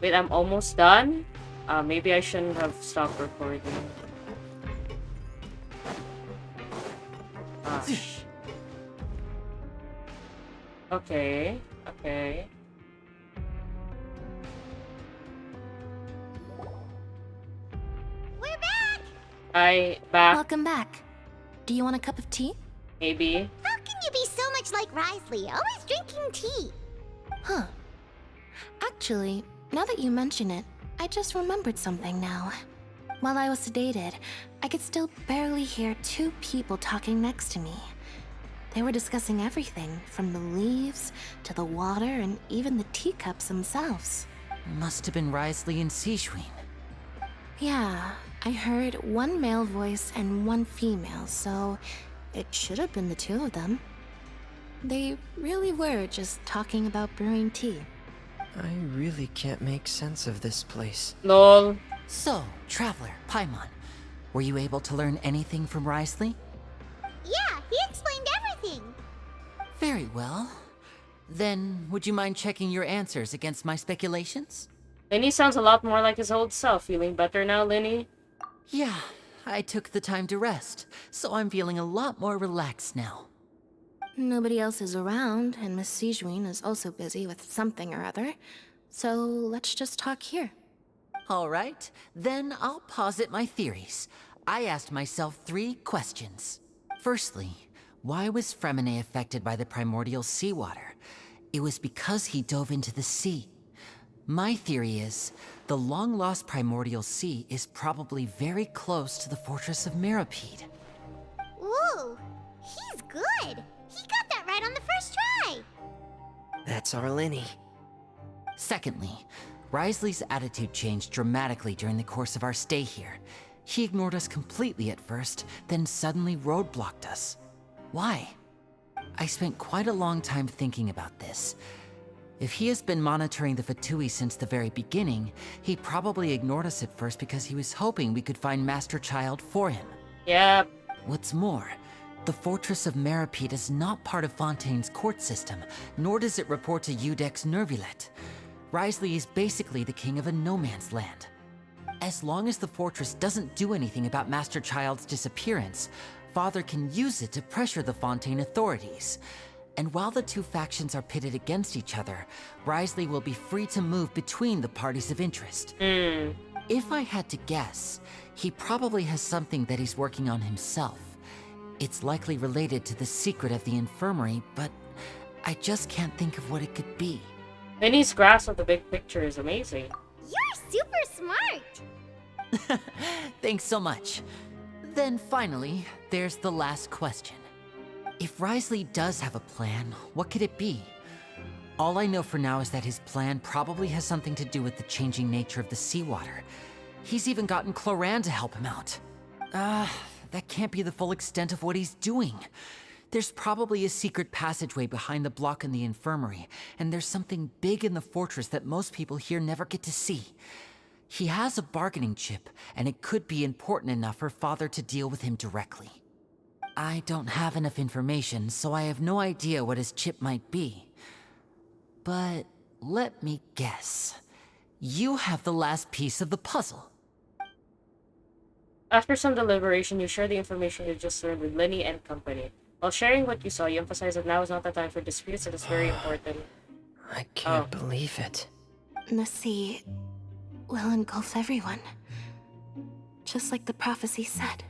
Wait, I'm almost done? Maybe I shouldn't have stopped recording. Gosh. Okay, okay. We're back! Back, Welcome back. Do you want a cup of tea? maybe. How can you be so much like Risley, always drinking tea? Huh. Actually, now that you mention it, I just remembered something now. While I was sedated, I could still barely hear two people talking next to me. They were discussing everything, from the leaves to the water and even the teacups themselves. Must have been Risley and Seishween. Yeah, I heard one male voice and one female, so it should have been the two of them. They really were just talking about brewing tea. I really can't make sense of this place. Lol. So, Traveler, Paimon, were you able to learn anything from Risley? Yeah, he explained everything. Very well. Then, would you mind checking your answers against my speculations? Linny sounds a lot more like his old self. Feeling better now, Linny? Yeah, I took the time to rest, so I'm feeling a lot more relaxed now. Nobody else is around, and Miss Sejuin is also busy with something or other, so let's just talk here. All right, then I'll posit my theories. I asked myself 3 questions. Firstly, why was Fremine affected by the primordial seawater? It was because he dove into the sea. My theory is, the long-lost primordial sea is probably very close to the fortress of Mirapede. Ooh, he's good. He got that right on the first try. That's our Linny. Secondly, Risley's attitude changed dramatically during the course of our stay here. He ignored us completely at first, then suddenly roadblocked us. Why? I spent quite a long time thinking about this. If he has been monitoring the Fatui since the very beginning, he probably ignored us at first because he was hoping we could find Master Child for him. Yep. What's more, the Fortress of Mirapede is not part of Fontaine's court system, nor does it report to Udex Nervulet. Risley is basically the king of a no-man's land. As long as the fortress doesn't do anything about Master Child's disappearance, Father can use it to pressure the Fontaine authorities. And while the two factions are pitted against each other, Risley will be free to move between the parties of interest. If I had to guess, he probably has something that he's working on himself. It's likely related to the secret of the infirmary, but I just can't think of what it could be. Linny's grasp of the big picture is amazing. You're super smart. Thanks so much. Then finally, there's the last question. If Risley does have a plan, what could it be? All I know for now is that his plan probably has something to do with the changing nature of the seawater. He's even gotten Cloran to help him out. That can't be the full extent of what he's doing. There's probably a secret passageway behind the block in the infirmary, and there's something big in the fortress that most people here never get to see. He has a bargaining chip, and it could be important enough for Father to deal with him directly. I don't have enough information, so I have no idea what his chip might be. But let me guess. You have the last piece of the puzzle. After some deliberation, you share the information you just learned with Linny and company. While sharing what you saw, you emphasize that now is not the time for disputes and it's very important. I can't believe it. The sea will engulf everyone, just like the prophecy said.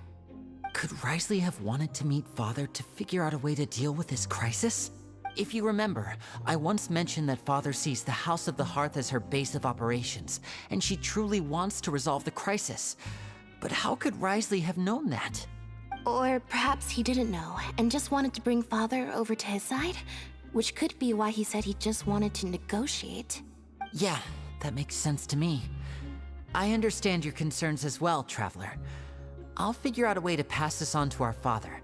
Could Risley have wanted to meet Father to figure out a way to deal with this crisis? If you remember, I once mentioned that Father sees the House of the Hearth as her base of operations, and she truly wants to resolve the crisis. But how could Risley have known that? Or perhaps he didn't know and just wanted to bring Father over to his side, which could be why he said he just wanted to negotiate. Yeah, that makes sense to me. I understand your concerns as well, Traveler. I'll figure out a way to pass this on to our father.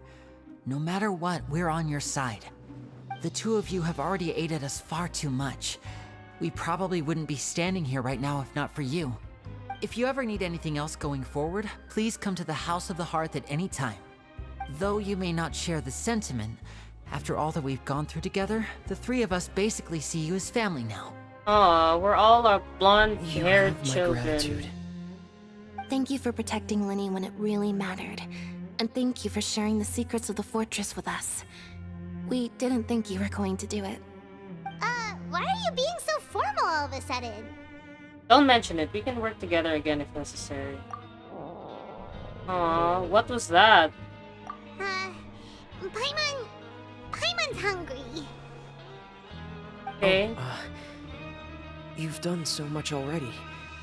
No matter what, we're on your side. The two of you have already aided us far too much. We probably wouldn't be standing here right now if not for you. If you ever need anything else going forward, please come to the House of the Hearth at any time. Though you may not share the sentiment, after all that we've gone through together, the three of us basically see you as family now. Aw, we're all our You blonde-haired have my children. gratitude. Thank you for protecting Linny when it really mattered. And thank you for sharing the secrets of the fortress with us. We didn't think you were going to do it. Why are you being so formal all of a sudden? Don't mention it. We can work together again if necessary. Aw, what was that? Paimon's hungry. Okay. You've done so much already.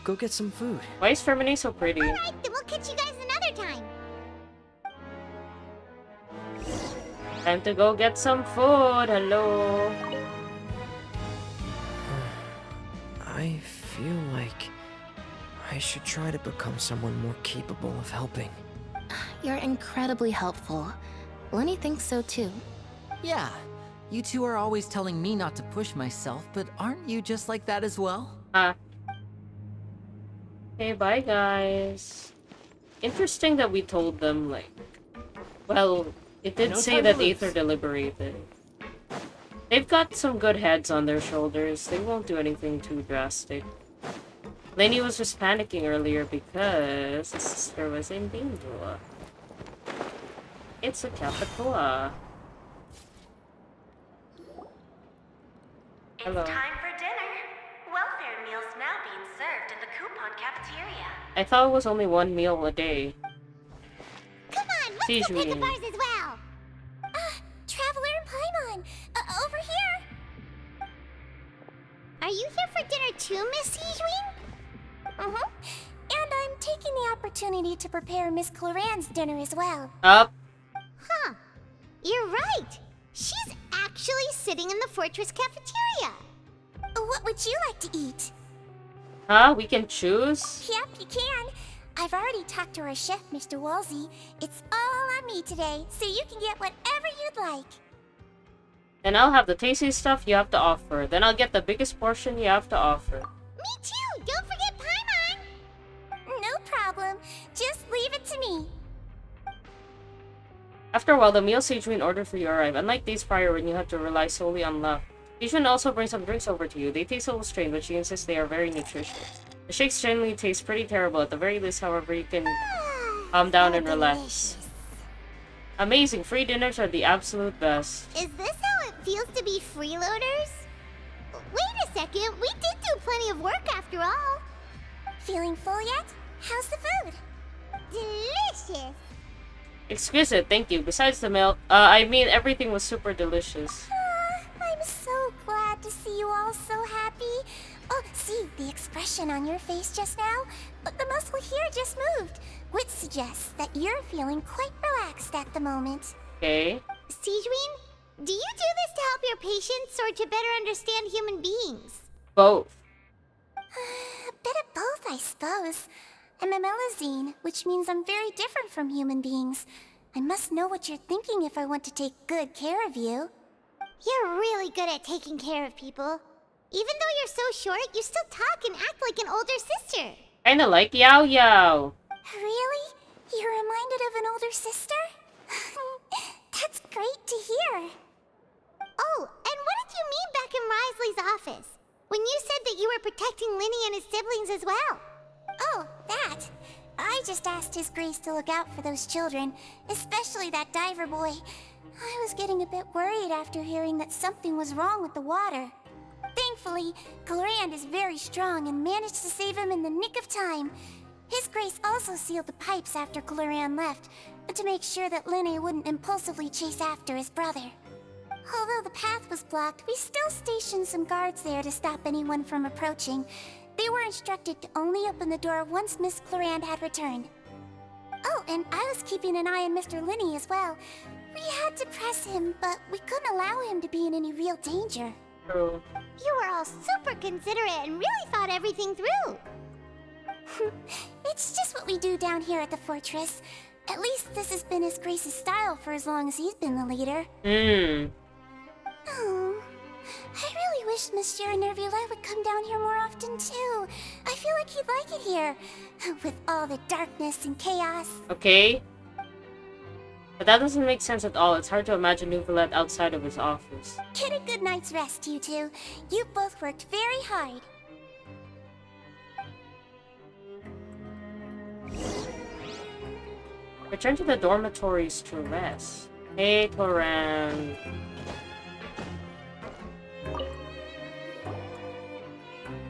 Go get some food. Why is Fermine so pretty? Alright, then we'll catch you guys another time. Time to go get some food. Hello. I feel like I should try to become someone more capable of helping. You're incredibly helpful. Lenny thinks so too. Yeah, you two are always telling me not to push myself, but aren't you just like that as well? Okay, bye guys. Interesting that we told them, like... Well, it did No say time that to lose. Aether deliberated. They've got some good heads on their shoulders. They won't do anything too drastic. Lenny was just panicking earlier because his sister was in danger. It's a capicola. Hello. It's time for dinner. Welfare meals now being served in the coupon cafeteria. I thought it was only one meal a day. Come on, let's go pick Sijuin. up ours as well. Traveler and Paimon, over here. Are you here for dinner too, Miss Sijuin? And I'm taking the opportunity to prepare Miss Cloran's dinner as well. Up. Huh. You're right. She's actually sitting in the fortress cafeteria. What would you like to eat? Huh? We can choose? Yep, you can. I've already talked to our chef, Mr. Wolsey. It's all on me today, so you can get whatever you'd like. Then I'll have the tastiest stuff you have to offer. Then I'll get the biggest portion you have to offer. Me too. Don't forget Paimon. No problem. Just leave it to me. After a while, the meal Sijuin ordered for you arrive. Unlike days prior when you had to rely solely on luck, Sijuin also brings some drinks over to you. They taste a little strange, but she insists they are very nutritious. The shakes generally taste pretty terrible. At the very least, however, you can calm down and relax. Delicious. Amazing! Free dinners are the absolute best. Is this how it feels to be freeloaders? Wait a second. We did do plenty of work after all. Feeling full yet? How's the food? Delicious. Exquisite, thank you. Besides the milk, I mean everything was super delicious. I'm so glad to see you all so happy. Oh, see the expression on your face just now? The muscle here just moved, which suggests that you're feeling quite relaxed at the moment. Okay. Sijuin, do you do this to help your patients or to better understand human beings? Both. A bit of both, I suppose. I'm a Melazine, which means I'm very different from human beings. I must know what you're thinking if I want to take good care of you. You're really good at taking care of people. Even though you're so short, you still talk and act like an older sister. Kinda like Yao Yao. Really? You're reminded of an older sister? That's great to hear. Oh, and what did you mean back in Risley's office? When you said that you were protecting Linny and his siblings as well. Oh, that. I just asked His Grace to look out for those children, especially that diver boy. I was getting a bit worried after hearing that something was wrong with the water. Thankfully, Clorand is very strong and managed to save him in the nick of time. His Grace also sealed the pipes after Clorand left, to make sure that Linny wouldn't impulsively chase after his brother. Although the path was blocked, we still stationed some guards there to stop anyone from approaching. They were instructed to only open the door once Miss Clorand had returned. Oh, and I was keeping an eye on Mr. Linny as well. We had to press him, but we couldn't allow him to be in any real danger. True. You were all super considerate and really thought everything through. It's just what we do down here at the fortress. At least this has been His Grace's style for as long as he's been the leader. Oh, I really wish Monsieur Nervula would come down here more often too. I feel like he'd like it here, with all the darkness and chaos. Okay. But that doesn't make sense at all. It's hard to imagine Nouvelette outside of his office. Get a good night's rest, you two. You both worked very hard. Return to the dormitories to rest. Hey, Cloran.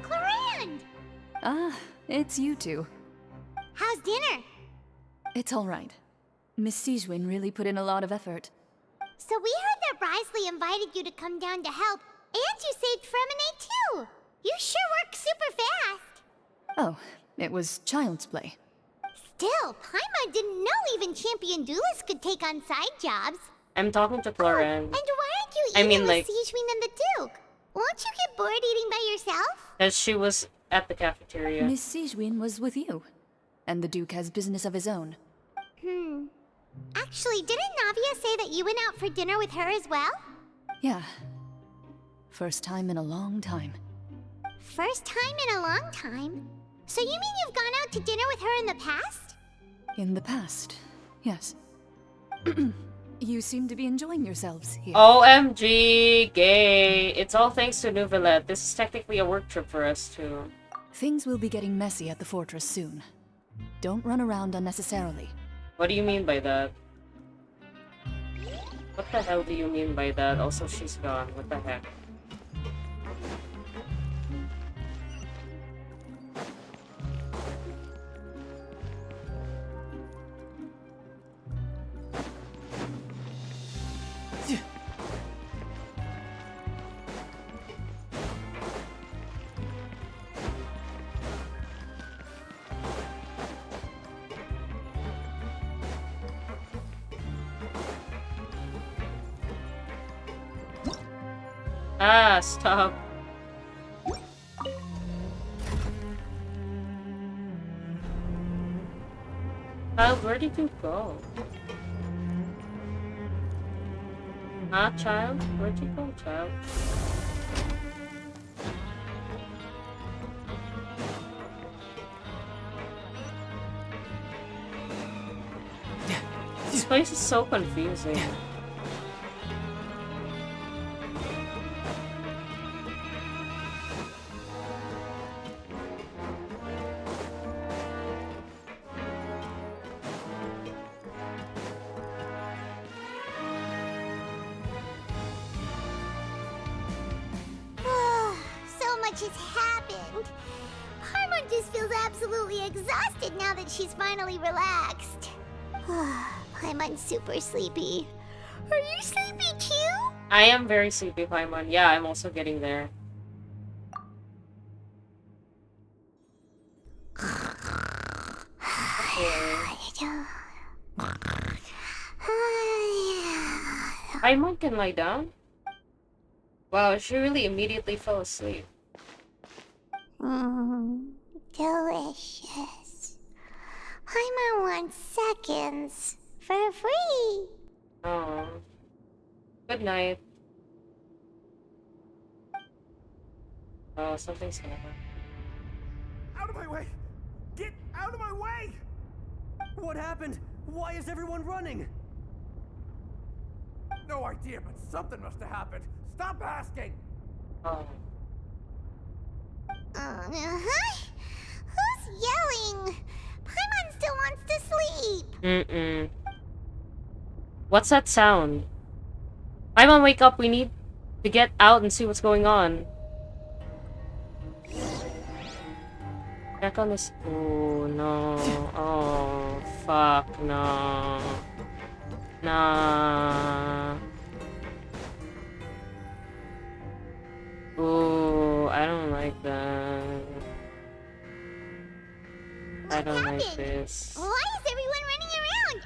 Cloran! Ah, it's you two. How's dinner? It's alright. Miss Sijwin really put in a lot of effort. So we heard that Risley invited you to come down to help, and you saved Fremine too! You sure work super fast! Oh, it was child's play. Still, Paimon didn't know even champion duelists could take on side jobs. I'm talking to Oh, Cloran. and why aren't you I eating mean, with like- Sijwin and the Duke? Won't you get bored eating by yourself? Because she was at the cafeteria. Miss Sijwin was with you. And the Duke has business of his own. Actually, didn't Navia say that you went out for dinner with her as well? Yeah. First time in a long time. First time in a long time? So you mean you've gone out to dinner with her in the past? In the past, yes. You seem to be enjoying yourselves here. OMG, gay. It's all thanks to Nouvelette. This is technically a work trip for us too. Things will be getting messy at the fortress soon. Don't run around unnecessarily. What do you mean by that? What the hell do you mean by that? Also, she's gone. What the heck? Ah, stop. Child, where did you go? Huh, child? Where'd you go, child? This place is so confusing. So much has happened. Paimon just feels absolutely exhausted now that she's finally relaxed. Paimon's super sleepy. Are you sleepy too? I am very sleepy, Paimon. Yeah, I'm also getting there. Paimon can lie down? Wow, she really immediately fell asleep. Delicious. Paimon wants seconds for free. Oh. Good night. Oh, something's gonna happen. Out of my way! Get out of my way! What happened? Why is everyone running? No idea, but something must have happened. Stop asking! Oh. Who's yelling? Paimon still wants to sleep. Mm-mm. What's that sound? Paimon, wake up. We need to get out and see what's going on. Check on this. Oh, no. Oh, fuck, no. Nah. Ooh, I don't like that. I don't like happened? this. Why is everyone running around?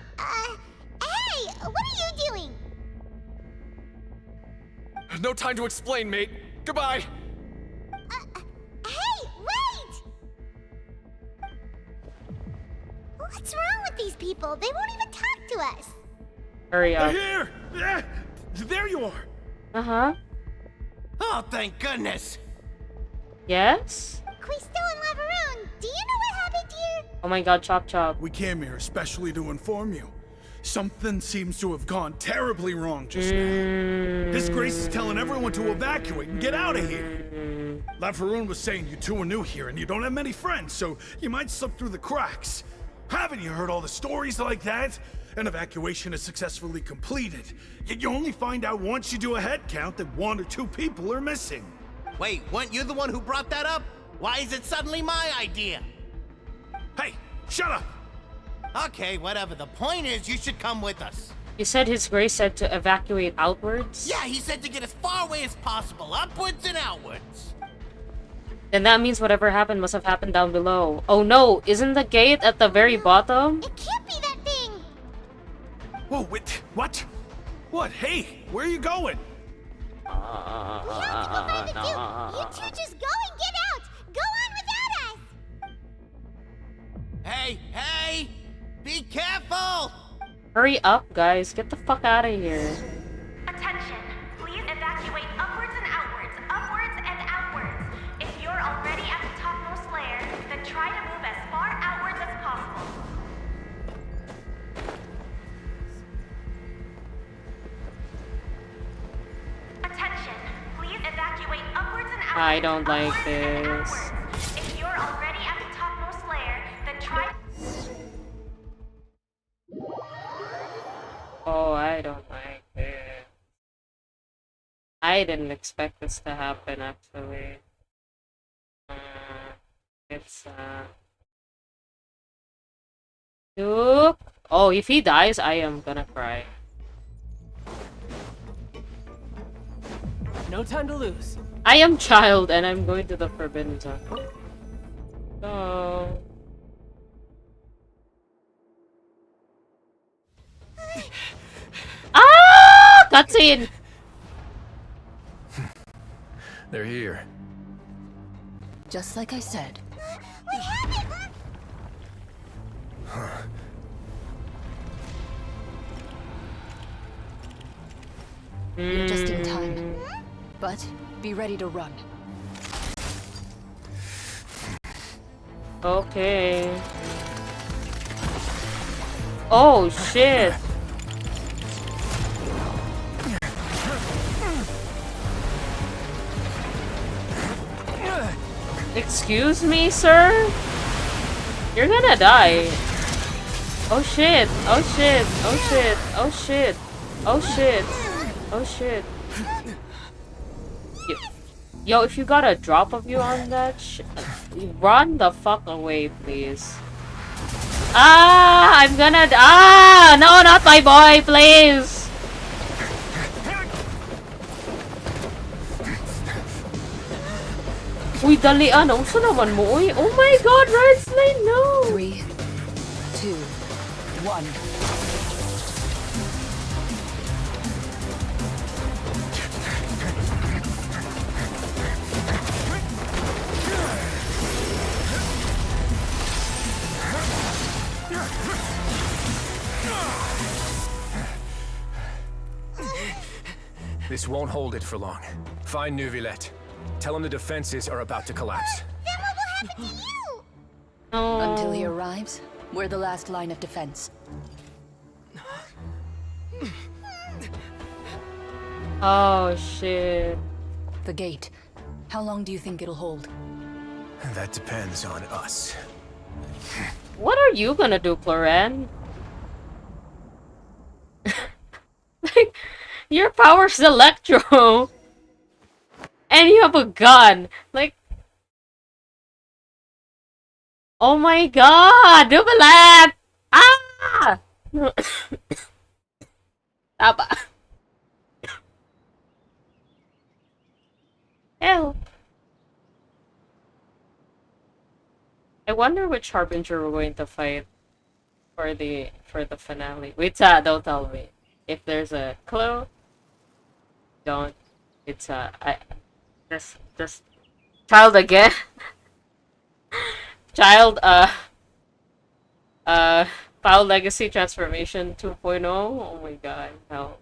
Hey, what are you doing? No time to explain, mate. Goodbye! Hey, wait! What's wrong with these people? They won't even talk to us. Hurry They're up. here! Yeah, there you are! Uh-huh. Oh, thank goodness! Yes? Quisto and Laveroon, do you know what happened here? Oh my god, Chop Chop. We came here especially to inform you. Something seems to have gone terribly wrong just now. His Grace is telling everyone to evacuate and get out of here. Laveroon was saying you two are new here and you don't have many friends, so you might slip through the cracks. Haven't you heard all the stories like that? An evacuation is successfully completed, yet you only find out once you do a head count that 1 or 2 people are missing. Wait, weren't you the one who brought that up? Why is it suddenly my idea? Hey, shut up! Okay, whatever. The point is, you should come with us. You said His Grace said to evacuate outwards? Yeah, he said to get as far away as possible, upwards and outwards. Then that means whatever happened must have happened down below. Oh no, isn't the gate at the very bottom? It can't be that thing! Whoa, wait, what? What? Hey, where are you going? We have to go find the Duke! You two just go and get out! Go on without us! Hey! Be careful! Hurry up, guys. Get the fuck out of here. Attention! Please evacuate upwards and outwards, upwards and outwards. If you're already at the topmost layer, then try to move as far outwards as possible. Attention! Please evacuate upwards and outwards. I don't like upwards and this. outwards. If you're already at the topmost layer, then try. Oh, I don't like it. I didn't expect this to happen, actually. It's, Duke? Oh, if he dies, I am gonna cry. No time to lose. I am child, and I'm going to the Forbidden Zone. Oh. Ah! Cutscene! They're here. Just like I said. We have it! You're just in time. But be ready to run. Okay. Oh, shit. Excuse me, sir? You're gonna die. Oh shit. Oh shit. Oh shit. Oh shit. Oh shit. Oh shit. Yo, if you got a drop of you on that run the fuck away, please. Ah, I'm gonna no, not my boy, please. Uy, dalian. Ang naman mo, uy. Oh my god, right slide, no. 3, 2, 1. This won't hold it for long. Find Neuvillette. Tell him the defenses are about to collapse. Then what will happen to you? Oh. Until he arrives, we're the last line of defense. Oh shit. The gate. How long do you think it'll hold? That depends on us. What are you gonna do, Cloran? Like, your power's electro. And you have a gun. Like, oh my god, Neuvillette! Ah! Taba. Hell. I wonder which Harbinger we're going to fight for the finale. Wait, don't tell me. If there's a clue, don't. It's just child again. Child Foul Legacy Transformation 2.0. Oh my god, hell.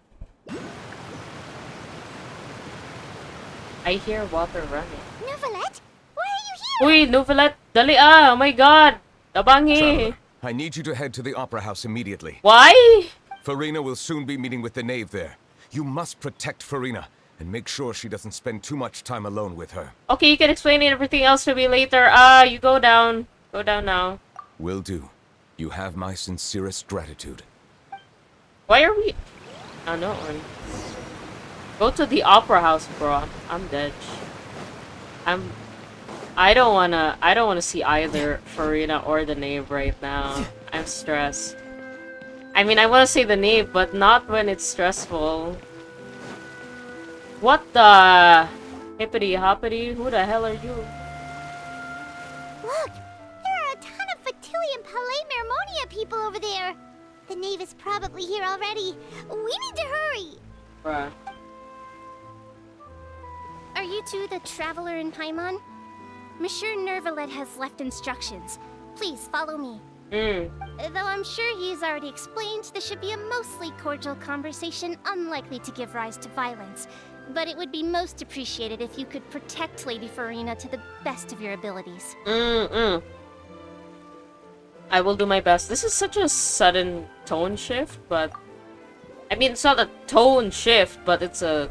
I hear water running. Neuvillette? Why are you here? Uy, Neuvillette, dali ah! Oh my god! Tabangi! Traveler, I need you to head to the Opera House immediately. Why? Farina will soon be meeting with the knave there. You must protect Farina and make sure she doesn't spend too much time alone with her. Okay, you can explain everything else to me later. You go down. Go down now. Will do. You have my sincerest gratitude. Why are we... Oh, no one. Go to the opera house, bro. I'm dead. I don't wanna see either Farina or the knave right now. I'm stressed. I mean, I wanna say the knave, but not when it's stressful. What the... Hippity hoppity? Who the hell are you? Look! There are a ton of Fatui and Palais Mermonia people over there! The knave is probably here already. We need to hurry! Bruh. Are you two the traveler in Paimon? Monsieur Nervalet has left instructions. Please follow me. Though I'm sure he's already explained, this should be a mostly cordial conversation, unlikely to give rise to violence. But it would be most appreciated if you could protect Lady Farina to the best of your abilities. I will do my best. This is such a sudden tone shift, but... I mean, it's not a tone shift, but it's a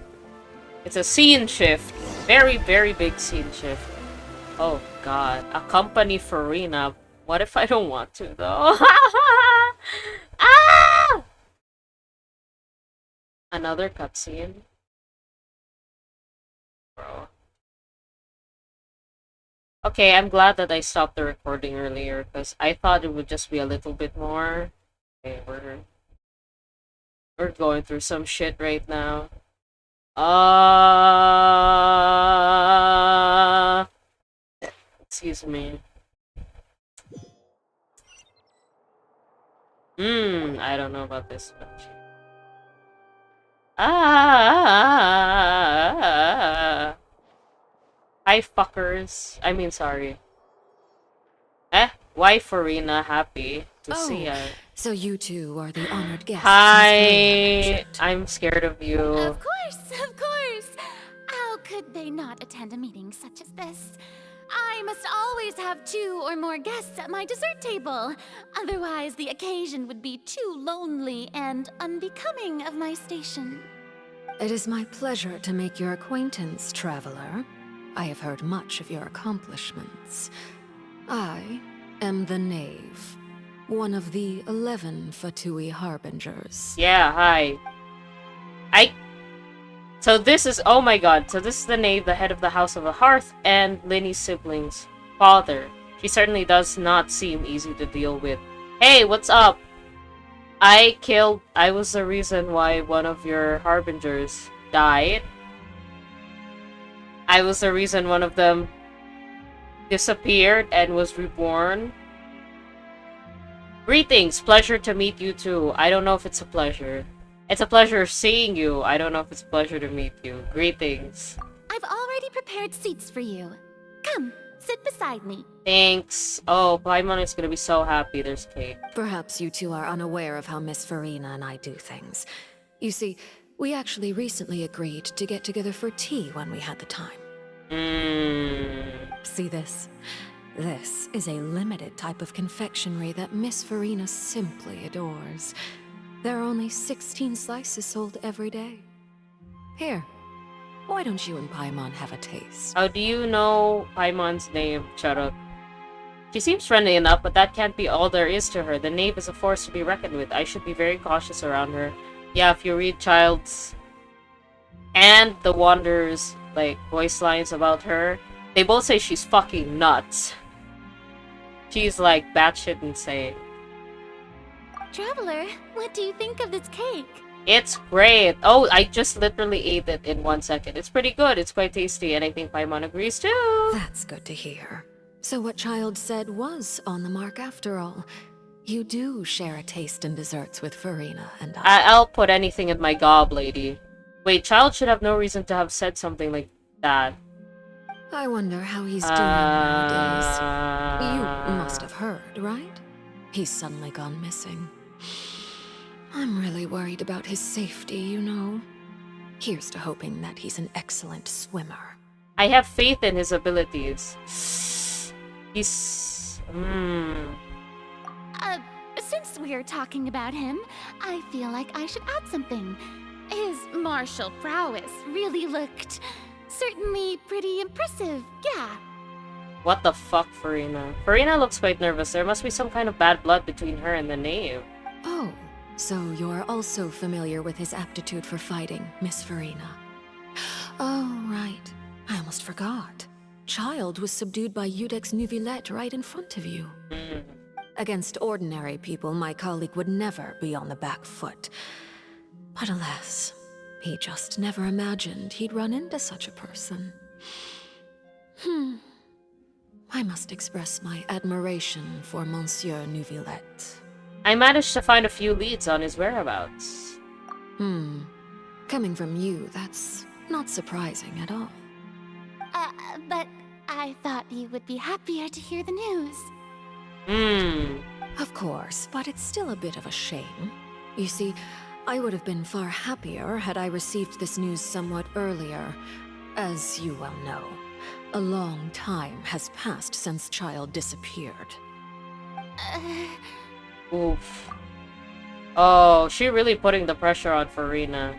scene shift. Very, very big scene shift. Oh god. Accompany Farina. What if I don't want to, though? Ah! Another cutscene. Bro. Okay, I'm glad that I stopped the recording earlier, because I thought it would just be a little bit more. Okay, we're going through some shit right now. Excuse me. I don't know about this much. Hi, fuckers. I mean, sorry. Why Farina happy to see her? So you two are the honored guests. Hi, I'm scared of you. Of course, of course. How could they not attend a meeting such as this? I must always have 2 or more guests at my dessert table. Otherwise, the occasion would be too lonely and unbecoming of my station. It is my pleasure to make your acquaintance, traveler. I have heard much of your accomplishments. I am the Knave, one of the 11 Fatui Harbingers. Yeah, hi. So this is, oh my god, so this is the Knave, the head of the House of the Hearth, and Linny's siblings' father. She certainly does not seem easy to deal with. Hey, what's up? I was the reason why one of your Harbingers died. I was the reason one of them disappeared and was reborn. Greetings, pleasure to meet you too. I don't know if it's a pleasure. It's a pleasure seeing you. I don't know if it's a pleasure to meet you. Greetings. I've already prepared seats for you. Come, sit beside me. Thanks. Oh, Paimon is gonna be so happy there's cake. Perhaps you two are unaware of how Miss Farina and I do things. You see, we actually recently agreed to get together for tea when we had the time. See this? This is a limited type of confectionery that Miss Farina simply adores. There are only 16 slices sold every day. Here, why don't you and Paimon have a taste? How do you know Paimon's name, Charot? She seems friendly enough, but that can't be all there is to her. The Knave is a force to be reckoned with. I should be very cautious around her. Yeah, if you read Child's and the Wanderer's like voice lines about her, they both say she's fucking nuts. She's like batshit insane. Traveler, what do you think of this cake? It's great. Oh, I just literally ate it in 1 second. It's pretty good. It's quite tasty, and I think Paimon agrees too. That's good to hear. So what Child said was on the mark after all. You do share a taste in desserts with Farina and I. I'll put anything in my gob, lady. Wait, Child should have no reason to have said something like that. I wonder how he's doing nowadays. You must have heard, right? He's suddenly gone missing. I'm really worried about his safety, you know. Here's to hoping that he's an excellent swimmer. I have faith in his abilities. He's... since we're talking about him, I feel like I should add something. His martial prowess really looked certainly pretty impressive, yeah. What the fuck, Farina? Farina looks quite nervous. There must be some kind of bad blood between her and the knave. Oh, so you're also familiar with his aptitude for fighting, Miss Farina. Oh, right. I almost forgot. Child was subdued by Udex Neuvillette right in front of you. Against ordinary people, my colleague would never be on the back foot. But alas, he just never imagined he'd run into such a person. I must express my admiration for Monsieur Neuvillette. I managed to find a few leads on his whereabouts. Coming from you, that's not surprising at all. But I thought you would be happier to hear the news. Of course, but it's still a bit of a shame. You see, I would have been far happier had I received this news somewhat earlier. As you well know, a long time has passed since Child disappeared. Oof. Oh, she really putting the pressure on Farina.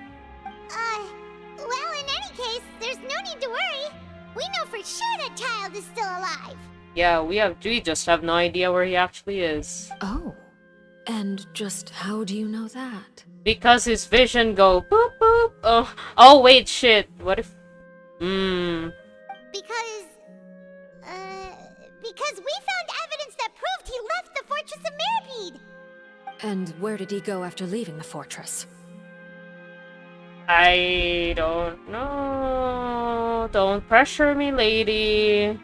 Well, in any case, there's no need to worry. We know for sure that Child is still alive. Yeah, we just have no idea where he actually is. Oh. And just how do you know that? Because his vision go boop boop. Oh wait, shit. What if Because we found evidence that proved he left the Fortress of Meripede. And where did he go after leaving the fortress? I don't know. Don't pressure me, lady.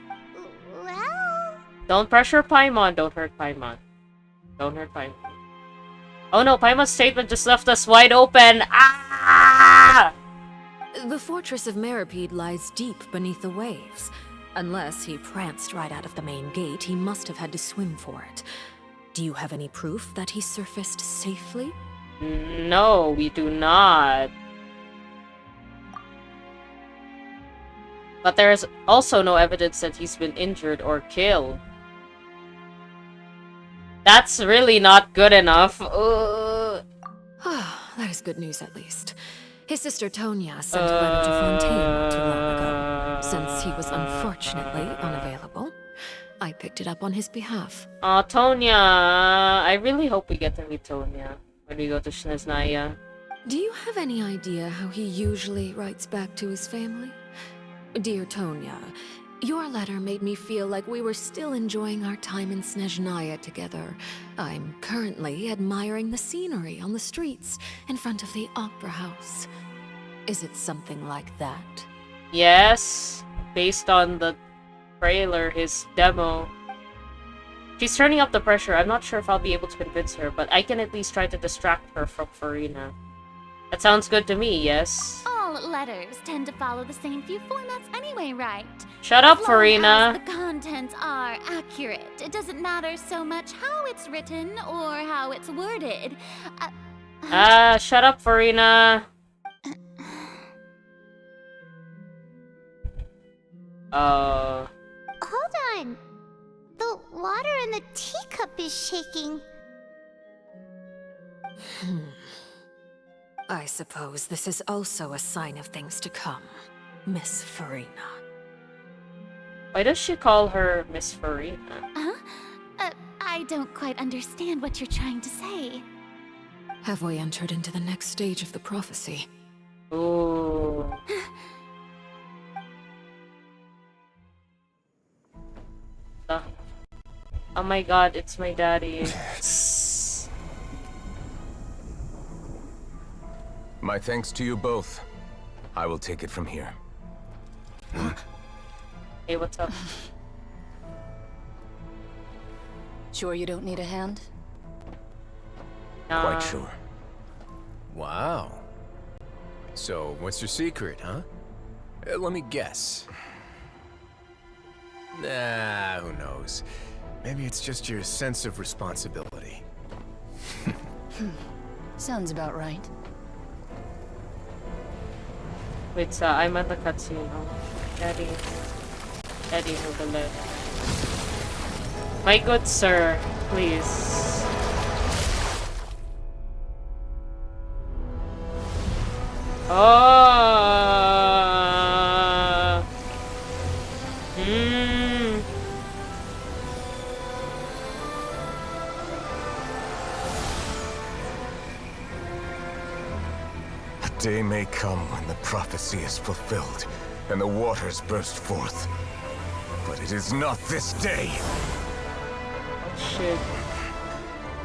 Well... Don't pressure Paimon. Don't hurt Paimon. Don't hurt Paimon. Oh no, Paimon's statement just left us wide open. Ah! The Fortress of Meripede lies deep beneath the waves. Unless he pranced right out of the main gate, he must have had to swim for it. Do you have any proof that he surfaced safely? No, we do not. But there is also no evidence that he's been injured or killed. That's really not good enough. That is good news at least. His sister Tonya sent a letter to Fontaine not too long ago. Since he was unfortunately unavailable, I picked it up on his behalf. Aw, Tonya. I really hope we get to meet Tonya when we go to Snezhnaya. Do you have any idea how he usually writes back to his family? Dear Tonya, your letter made me feel like we were still enjoying our time in Snezhnaya together. I'm currently admiring the scenery on the streets in front of the Opera House. Is it something like that? Yes, based on the trailer, his demo. She's turning up the pressure. I'm not sure if I'll be able to convince her, but I can at least try to distract her from Farina. That sounds good to me, yes? All letters tend to follow the same few formats anyway, right? Shut up, as long Farina. as the contents are accurate. It doesn't matter so much how it's written or how it's worded. Shut up, Farina. Hold on. The water in the teacup is shaking. I suppose this is also a sign of things to come, Miss Farina. Why does she call her Miss Farina? I don't quite understand what you're trying to say. Have we entered into the next stage of the prophecy? Ooh. Oh my god, it's my daddy. My thanks to you both. I will take it from here. Hey, what's up? Sure you don't need a hand? Quite sure. Wow. So, what's your secret, huh? Let me guess. Nah, who knows? Maybe it's just your sense of responsibility. Sounds about right. Wait, so I'm at the cutscene. Daddy. Daddy Neuvillette. My good sir, please. Oh. Hmm. A day may come when the prophecy is fulfilled and the waters burst forth. But it is not this day. Shit.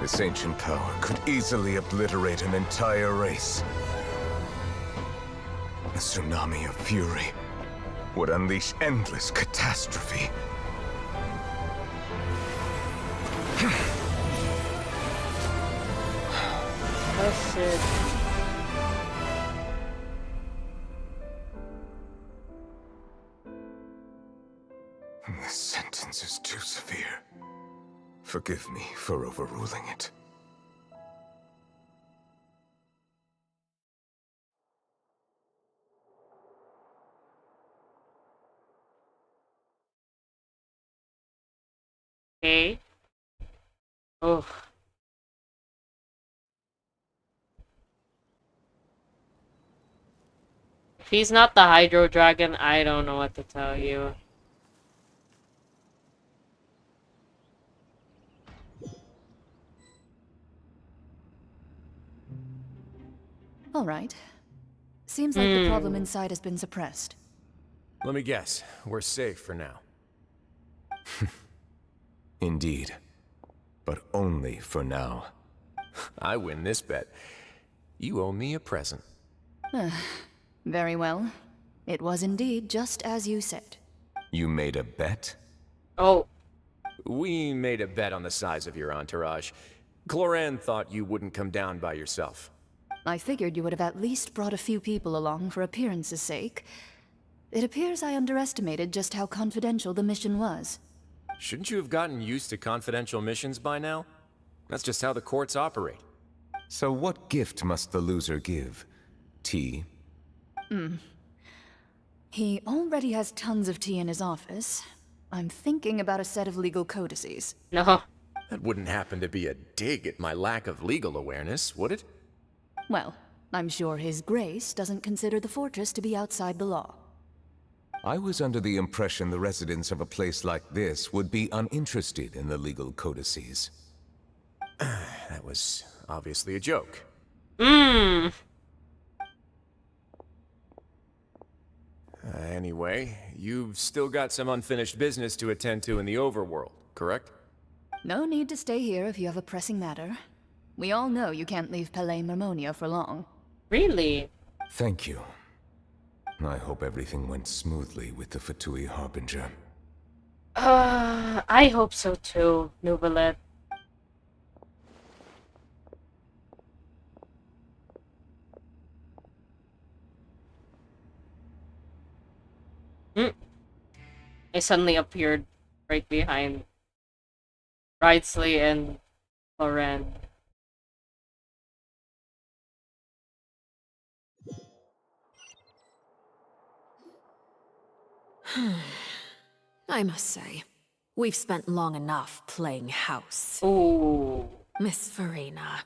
This ancient power could easily obliterate an entire race. A tsunami of fury would unleash endless catastrophe. Oh shit. This sentence is too severe. Forgive me for overruling it. Okay. Oh. If he's not the Hydro Dragon, I don't know what to tell you. All right. Seems like the problem inside has been suppressed. Let me guess. We're safe for now. Indeed. But only for now. I win this bet. You owe me a present. Very well. It was indeed just as you said. You made a bet? Oh. We made a bet on the size of your entourage. Cloran thought you wouldn't come down by yourself. I figured you would have at least brought a few people along for appearance's sake. It appears I underestimated just how confidential the mission was. Shouldn't you have gotten used to confidential missions by now? That's just how the courts operate. So what gift must the loser give? Tea? He already has tons of tea in his office. I'm thinking about a set of legal codices. No. That wouldn't happen to be a dig at my lack of legal awareness, would it? Well, I'm sure His Grace doesn't consider the fortress to be outside the law. I was under the impression the residents of a place like this would be uninterested in the legal codices. That was obviously a joke. Anyway, you've still got some unfinished business to attend to in the overworld, correct? No need to stay here if you have a pressing matter. We all know you can't leave Palais Mermonia for long. Really? Thank you. I hope everything went smoothly with the Fatui Harbinger. I hope so too, Nuvalet. I suddenly appeared right behind Wrightsley and Loren. I must say, we've spent long enough playing house. Ooh. Miss Farina,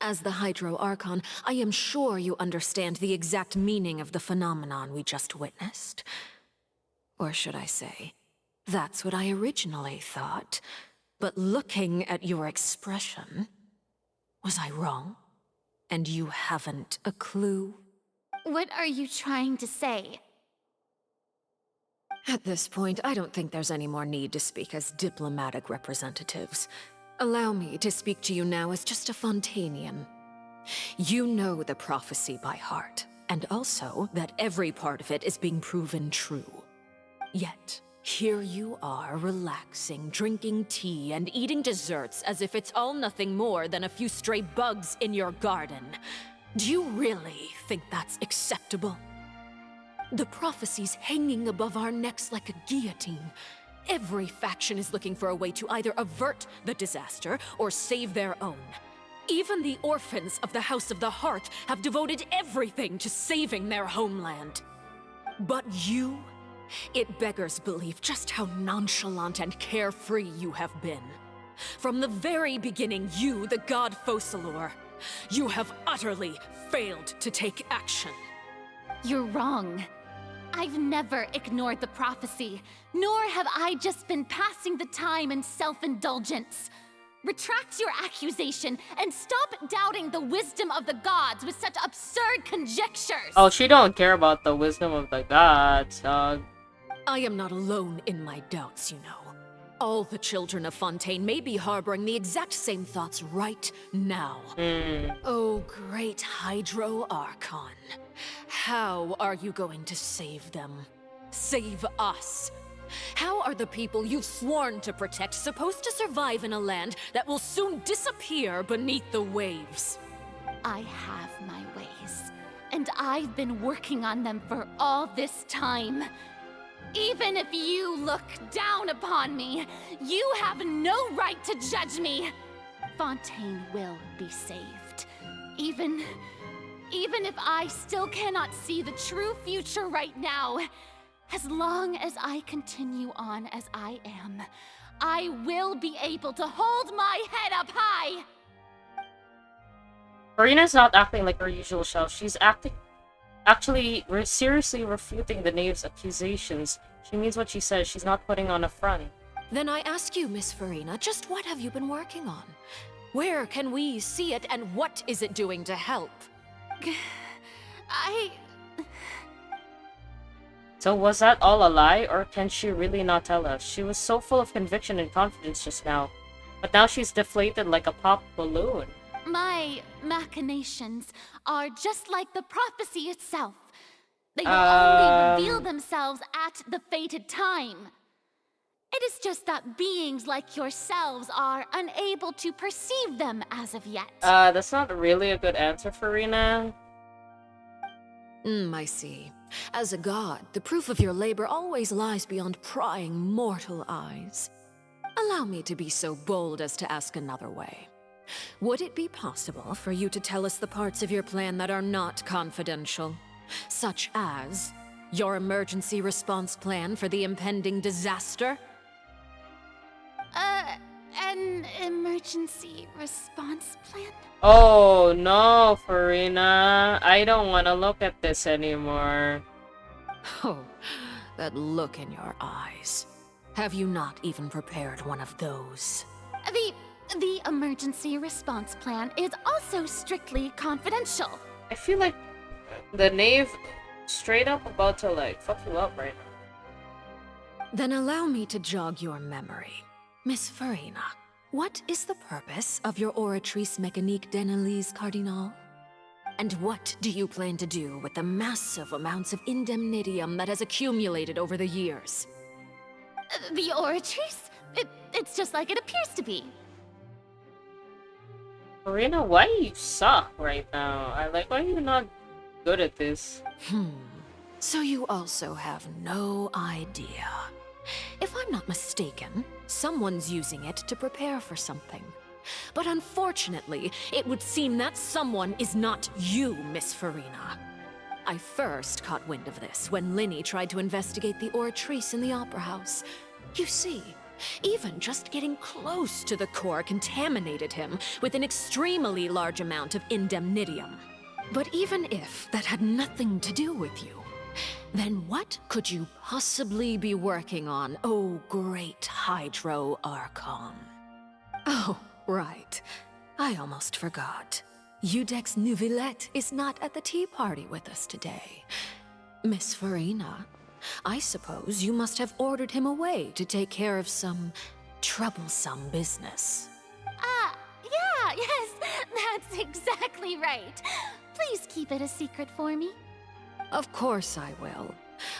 as the Hydro Archon, I am sure you understand the exact meaning of the phenomenon we just witnessed. Or should I say, that's what I originally thought. But looking at your expression, was I wrong? And you haven't a clue? What are you trying to say? At this point, I don't think there's any more need to speak as diplomatic representatives. Allow me to speak to you now as just a Fontainian. You know the prophecy by heart, and also that every part of it is being proven true. Yet, here you are, relaxing, drinking tea, and eating desserts as if it's all nothing more than a few stray bugs in your garden. Do you really think that's acceptable? The prophecy's hanging above our necks like a guillotine. Every faction is looking for a way to either avert the disaster or save their own. Even the orphans of the House of the Heart have devoted everything to saving their homeland. But you? It beggars belief just how nonchalant and carefree you have been. From the very beginning, you, the god Focalor, you have utterly failed to take action. You're wrong. I've never ignored the prophecy, nor have I just been passing the time in self-indulgence. Retract your accusation and stop doubting the wisdom of the gods with such absurd conjectures. Oh, she don't care about the wisdom of the gods, dog. I am not alone in my doubts, you know. All the children of Fontaine may be harboring the exact same thoughts right now. Oh, great Hydro Archon. How are you going to save them? Save us? How are the people you've sworn to protect supposed to survive in a land that will soon disappear beneath the waves? I have my ways, and I've been working on them for all this time. Even if you look down upon me, you have no right to judge me. Fontaine will be saved. Even if I still cannot see the true future right now, as long as I continue on as I am, I will be able to hold my head up high. Farina's not acting like her usual self. She's actually seriously refuting the knave's accusations. She means what she says. She's not putting on a front. Then I ask you, Miss Farina, just what have you been working on? Where can we see it, and what is it doing to help? So was that all a lie, or can she really not tell us? She was so full of conviction and confidence just now, but now she's deflated like a popped balloon. My machinations are just like the prophecy itself. They will only reveal themselves at the fated time. It is just that beings like yourselves are unable to perceive them as of yet. That's not really a good answer, Farina. I see. As a god, the proof of your labor always lies beyond prying mortal eyes. Allow me to be so bold as to ask another way. Would it be possible for you to tell us the parts of your plan that are not confidential? Such as your emergency response plan for the impending disaster? An emergency response plan? Oh no, Farina. I don't want to look at this anymore. Oh, that look in your eyes. Have you not even prepared one of those? The emergency response plan is also strictly confidential. I feel like the knave straight up about to like fuck you up right now. Then allow me to jog your memory. Miss Farina, what is the purpose of your Oratrice Mécanique d'Analyse Cardinal? And what do you plan to do with the massive amounts of indemnitium that has accumulated over the years? The Oratrice? It's just like it appears to be. Farina, why you suck right now? Why are you not good at this? So you also have no idea. If I'm not mistaken, someone's using it to prepare for something. But unfortunately, it would seem that someone is not you, Miss Farina. I first caught wind of this when Linny tried to investigate the Oratrice in the Opera House. You see, even just getting close to the core contaminated him with an extremely large amount of indemnitium. But even if that had nothing to do with you, then what could you possibly be working on, oh great Hydro Archon? Oh, right. I almost forgot. Udex Neuvillette is not at the tea party with us today. Miss Farina, I suppose you must have ordered him away to take care of some troublesome business. Yeah, yes, that's exactly right. Please keep it a secret for me. Of course I will.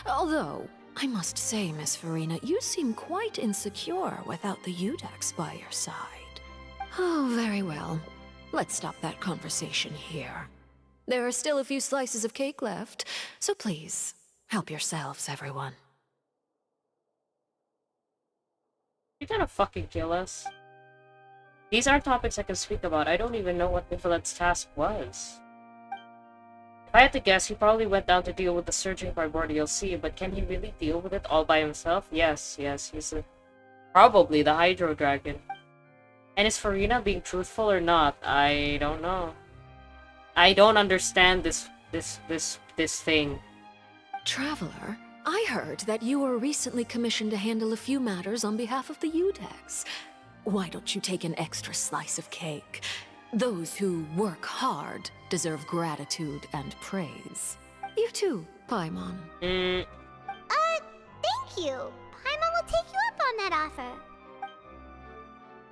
Although, I must say, Miss Farina, you seem quite insecure without the Udex by your side. Oh, very well. Let's stop that conversation here. There are still a few slices of cake left, so please, help yourselves, everyone. You're gonna fucking kill us. These aren't topics I can speak about. I don't even know what Neuvillette's task was. If I had to guess, he probably went down to deal with the surging primordial sea, but can he really deal with it all by himself? Yes, he's probably the Hydro Dragon. And is Farina being truthful or not? I don't know. I don't understand this thing. Traveler, I heard that you were recently commissioned to handle a few matters on behalf of the Udex. Why don't you take an extra slice of cake? Those who work hard deserve gratitude and praise. You too, Paimon. Thank you. Paimon will take you up on that offer.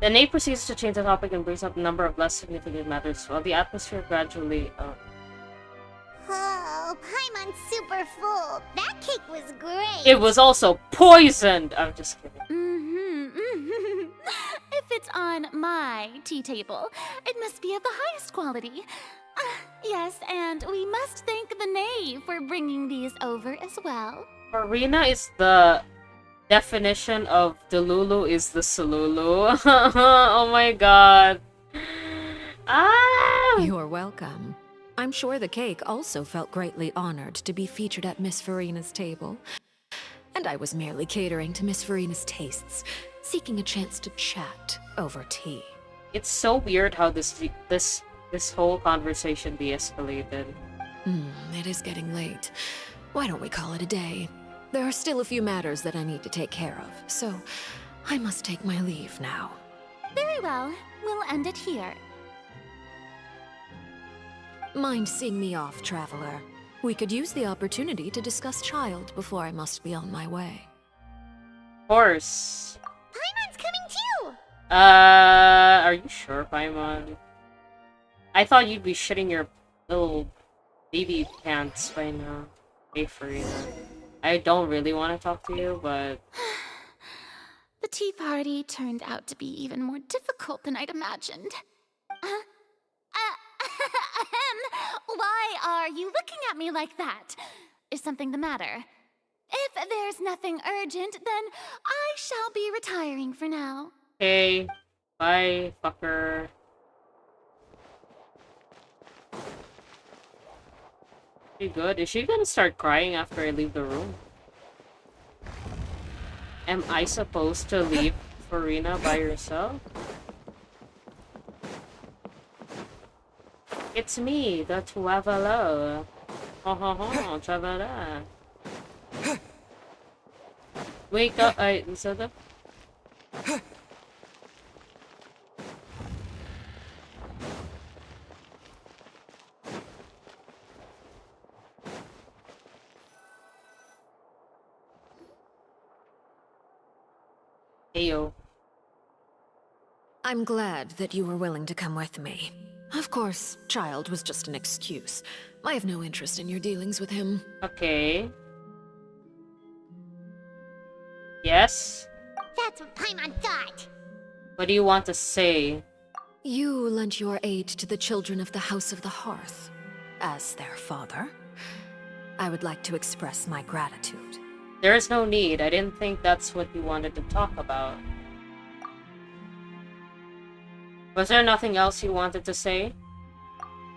The Nate proceeds to change the topic and brings up a number of less significant matters while the atmosphere gradually... Oh, Paimon's super full. That cake was great. It was also poisoned! I'm just kidding. If it's on my tea table, it must be of the highest quality. Yes, and we must thank the Knave for bringing these over as well. Farina is the definition of Delulu is the Salulu. Oh my god. Ah! You're welcome. I'm sure the cake also felt greatly honored to be featured at Miss Farina's table. And I was merely catering to Miss Farina's tastes, seeking a chance to chat over tea. It's so weird how this whole conversation de-escalated. It is getting late. Why don't we call it a day? There are still a few matters that I need to take care of, so I must take my leave now. Very well. We'll end it here. Mind seeing me off, Traveler? We could use the opportunity to discuss Child before I must be on my way. Of course. Paimon's coming too! Are you sure, Paimon? I thought you'd be shitting your little baby pants by now. Hey, Farina. I don't really want to talk to you, but... The tea party turned out to be even more difficult than I'd imagined. Why are you looking at me like that? Is something the matter? If there's nothing urgent, then I shall be retiring for now. Hey, bye, fucker. She good? Is she gonna start crying after I leave the room? Am I supposed to leave Farina by herself? It's me, the traveler. Ho ho ho, traveler. Wake up, so the... Heyo. I'm glad that you were willing to come with me. Of course, Child was just an excuse. I have no interest in your dealings with him. Okay. Yes? That's what Paimon thought. What do you want to say? You lent your aid to the children of the House of the Hearth. As their father, I would like to express my gratitude. There is no need. I didn't think that's what you wanted to talk about. Was there nothing else you wanted to say?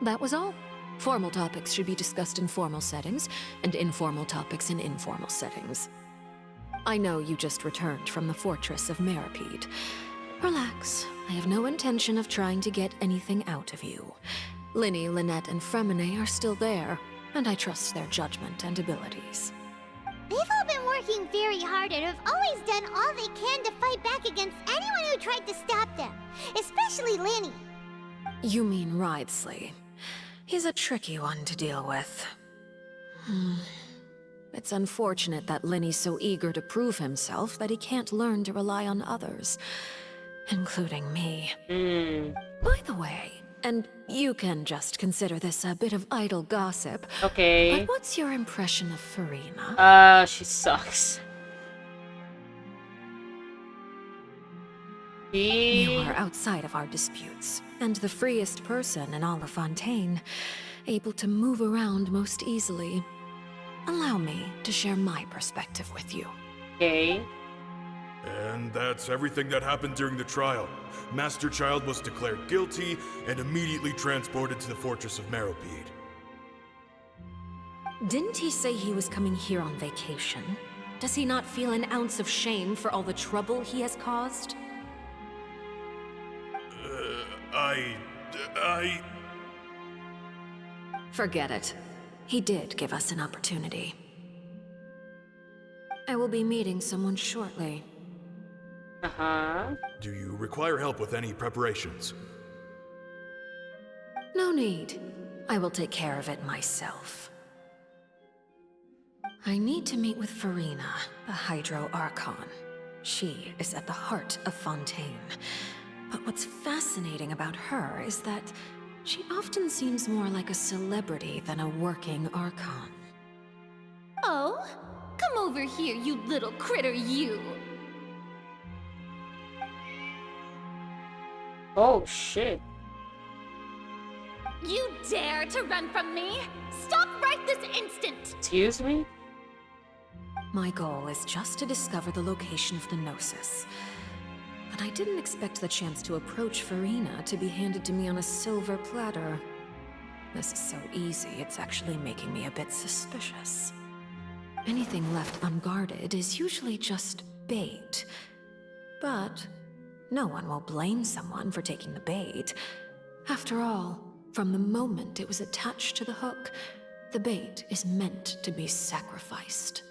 That was all. Formal topics should be discussed in formal settings, and informal topics in informal settings. I know you just returned from the fortress of Meripede. Relax. I have no intention of trying to get anything out of you. Linny, Lynette, and Fremine are still there, and I trust their judgment and abilities. They've all been working very hard and have always done all they can to fight back against anyone who tried to stop them, especially Linny. You mean Wriothesley. He's a tricky one to deal with. It's unfortunate that Linny's so eager to prove himself that he can't learn to rely on others, including me. By the way, and you can just consider this a bit of idle gossip. Okay. But what's your impression of Farina? She sucks. You are outside of our disputes, and the freest person in all of Fontaine, able to move around most easily. Allow me to share my perspective with you. Okay. And that's everything that happened during the trial. Master Child was declared guilty and immediately transported to the Fortress of Meripede. Didn't he say he was coming here on vacation? Does he not feel an ounce of shame for all the trouble he has caused? Forget it. He did give us an opportunity. I will be meeting someone shortly. Uh-huh. Do you require help with any preparations? No need. I will take care of it myself. I need to meet with Farina, the Hydro Archon. She is at the heart of Fontaine. But what's fascinating about her is that she often seems more like a celebrity than a working Archon. Oh? Come over here, you little critter, you! Oh, shit. You dare to run from me? Stop right this instant! Excuse me? My goal is just to discover the location of the Gnosis. But I didn't expect the chance to approach Farina to be handed to me on a silver platter. This is so easy, it's actually making me a bit suspicious. Anything left unguarded is usually just bait. But no one will blame someone for taking the bait. After all, from the moment it was attached to the hook, the bait is meant to be sacrificed.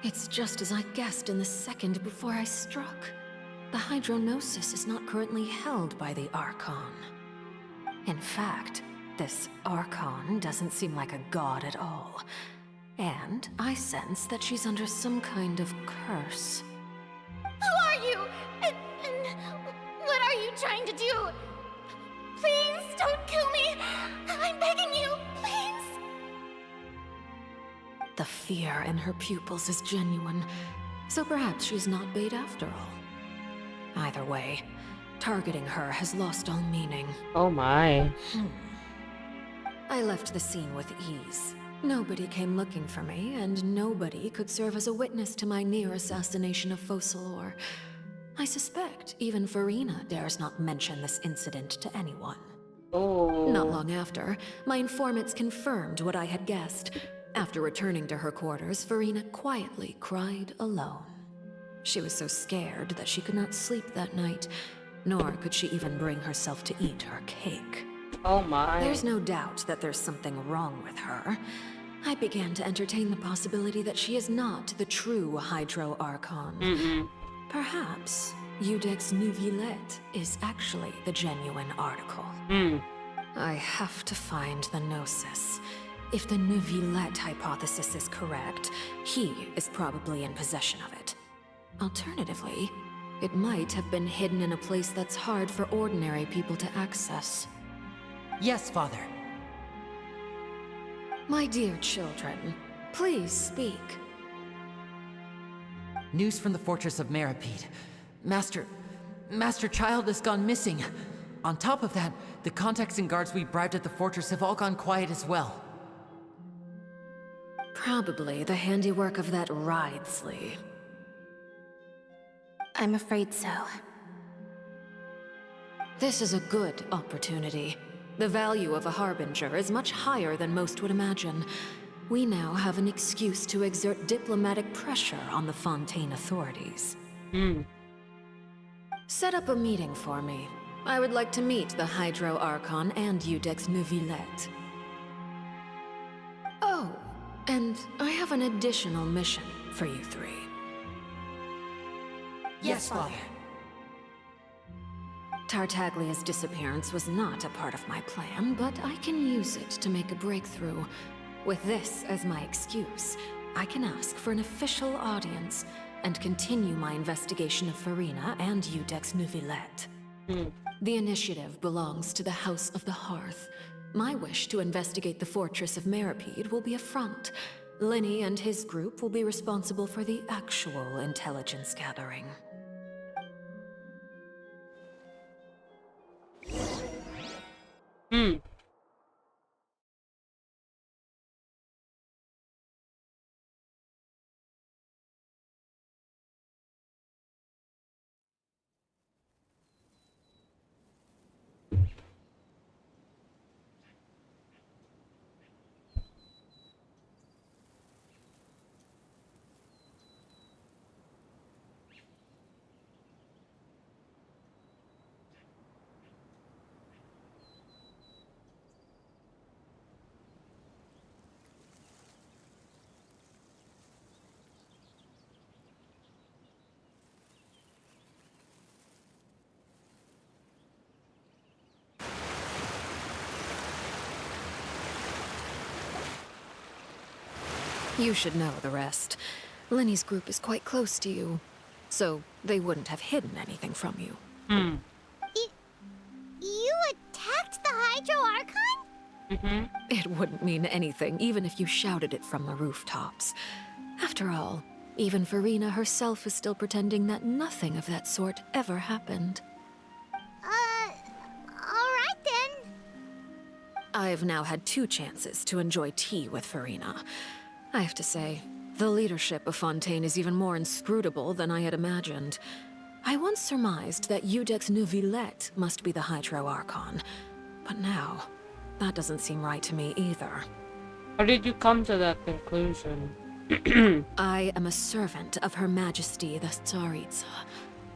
It's just as I guessed in the second before I struck. The Hydronosis is not currently held by the Archon. In fact, this Archon doesn't seem like a god at all. And I sense that she's under some kind of curse. Who are you? And what are you trying to do? Please don't kill me! I'm begging you, please! The fear in her pupils is genuine, so perhaps she's not bait after all. Either way, targeting her has lost all meaning. Oh my. I left the scene with ease. Nobody came looking for me, and nobody could serve as a witness to my near assassination of Focalor. I suspect even Farina dares not mention this incident to anyone. Oh. Not long after, my informants confirmed what I had guessed. After returning to her quarters, Farina quietly cried alone. She was so scared that she could not sleep that night, nor could she even bring herself to eat her cake. Oh my. There's no doubt that there's something wrong with her. I began to entertain the possibility that she is not the true Hydro Archon. Perhaps Eudex Neuvillette is actually the genuine article. I have to find the Gnosis. If the Neuvillette hypothesis is correct, he is probably in possession of it. Alternatively, it might have been hidden in a place that's hard for ordinary people to access. Yes, Father. My dear children, please speak. News from the fortress of Meripede. Master Child has gone missing. On top of that, the contacts and guards we bribed at the fortress have all gone quiet as well. Probably the handiwork of that Ridesley. I'm afraid so. This is a good opportunity. The value of a Harbinger is much higher than most would imagine. We now have an excuse to exert diplomatic pressure on the Fontaine authorities. Set up a meeting for me. I would like to meet the Hydro Archon and Eudex Neuvillette. Oh, and I have an additional mission for you three. Yes, Father. Tartaglia's disappearance was not a part of my plan, but I can use it to make a breakthrough. With this as my excuse, I can ask for an official audience and continue my investigation of Farina and Eudex Neuvillette. The initiative belongs to the House of the Hearth. My wish to investigate the fortress of Meripede will be a front. Linny and his group will be responsible for the actual intelligence gathering. You should know the rest. Lenny's group is quite close to you, so they wouldn't have hidden anything from you. You attacked the Hydro Archon? It wouldn't mean anything, even if you shouted it from the rooftops. After all, even Farina herself is still pretending that nothing of that sort ever happened. Alright then. I've now had 2 chances to enjoy tea with Farina. I have to say, the leadership of Fontaine is even more inscrutable than I had imagined. I once surmised that Iudex Neuvillette must be the Hydro Archon, but now, that doesn't seem right to me either. How did you come to that conclusion? I am a servant of Her Majesty the Tsaritsa.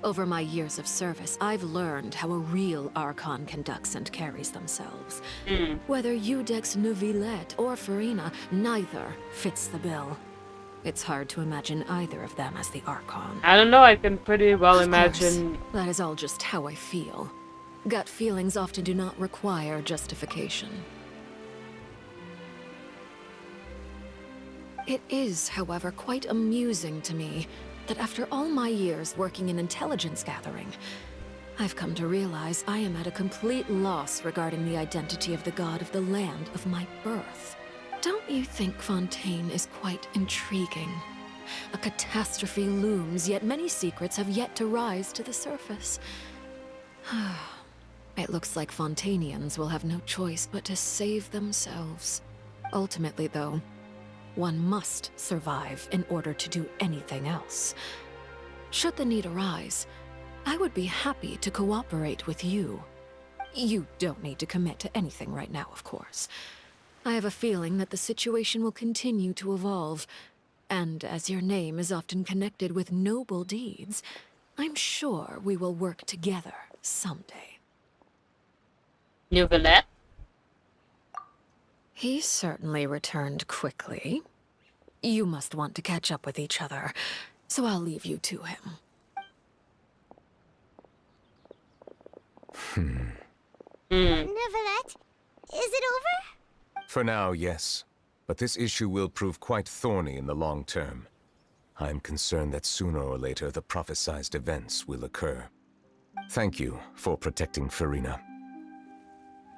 Over my years of service, I've learned how a real Archon conducts and carries themselves. Whether Iudex Neuvillette or Farina, neither fits the bill. It's hard to imagine either of them as the Archon. I don't know, I can pretty well imagine... That is all just how I feel. Gut feelings often do not require justification. It is, however, quite amusing to me that after all my years working in intelligence gathering, I've come to realize I am at a complete loss regarding the identity of the god of the land of my birth. Don't you think Fontaine is quite intriguing? A catastrophe looms, yet many secrets have yet to rise to the surface. It looks like Fontainians will have no choice but to save themselves. Ultimately, though, one must survive in order to do anything else. Should the need arise, I would be happy to cooperate with you. You don't need to commit to anything right now, of course. I have a feeling that the situation will continue to evolve, and as your name is often connected with noble deeds, I'm sure we will work together someday. Neuvillette? He certainly returned quickly. You must want to catch up with each other, so I'll leave you to him. Neuvillette, is it over? For now, yes. But this issue will prove quite thorny in the long term. I'm concerned that sooner or later the prophesized events will occur. Thank you for protecting Farina.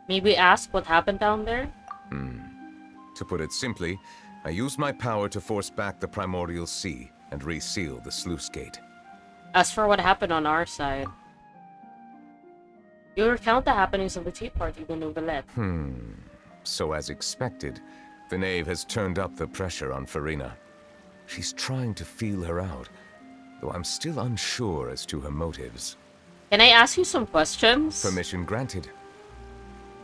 Maybe ask what happened down there? To put it simply, I used my power to force back the Primordial Sea and reseal the sluice gate. As for what happened on our side, you recount the happenings of the tea party in Neuvillette. So as expected, the knave has turned up the pressure on Farina. She's trying to feel her out, though I'm still unsure as to her motives. Can I ask you some questions? Permission granted.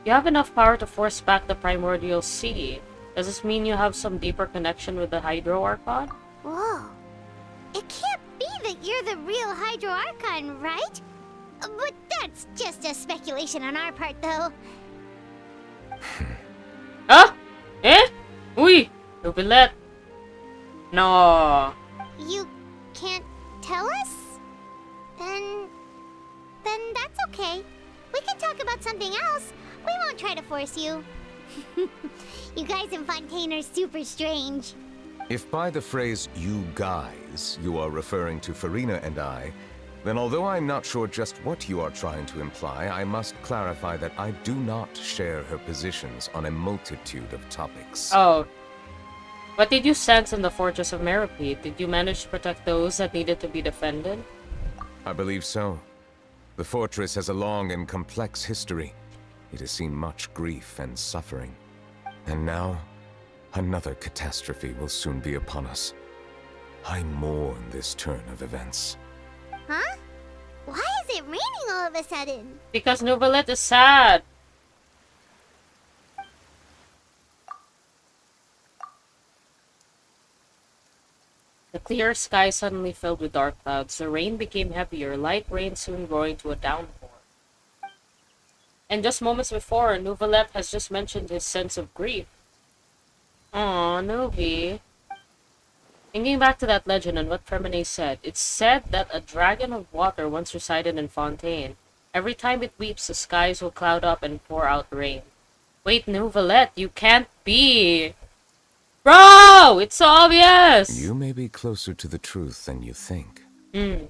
You have enough power to force back the Primordial Sea. Does this mean you have some deeper connection with the Hydro Archon? Whoa. It can't be that you're the real Hydro Archon, right? But that's just a speculation on our part, though. Ah? Eh? Uy! Neuvillette. No. You can't tell us? Then that's okay. We can talk about something else. We won't try to force you. You guys in Fontaine are super strange. If by the phrase, you guys, you are referring to Farina and I, then although I'm not sure just what you are trying to imply, I must clarify that I do not share her positions on a multitude of topics. Oh. What did you sense in the Fortress of Meripede? Did you manage to protect those that needed to be defended? I believe so. The fortress has a long and complex history. It has seen much grief and suffering. And now, another catastrophe will soon be upon us. I mourn this turn of events. Huh? Why is it raining all of a sudden? Because Neuvillette is sad. The clear sky suddenly filled with dark clouds. The rain became heavier, light rain soon growing to a downpour. And just moments before, Neuvillette has just mentioned his sense of grief. Aw, Novi. Thinking back to that legend and what Fermine said, it's said that a dragon of water once resided in Fontaine. Every time it weeps, the skies will cloud up and pour out rain. Wait, Neuvillette, you can't be! Bro, it's so obvious. You may be closer to the truth than you think. Hmm.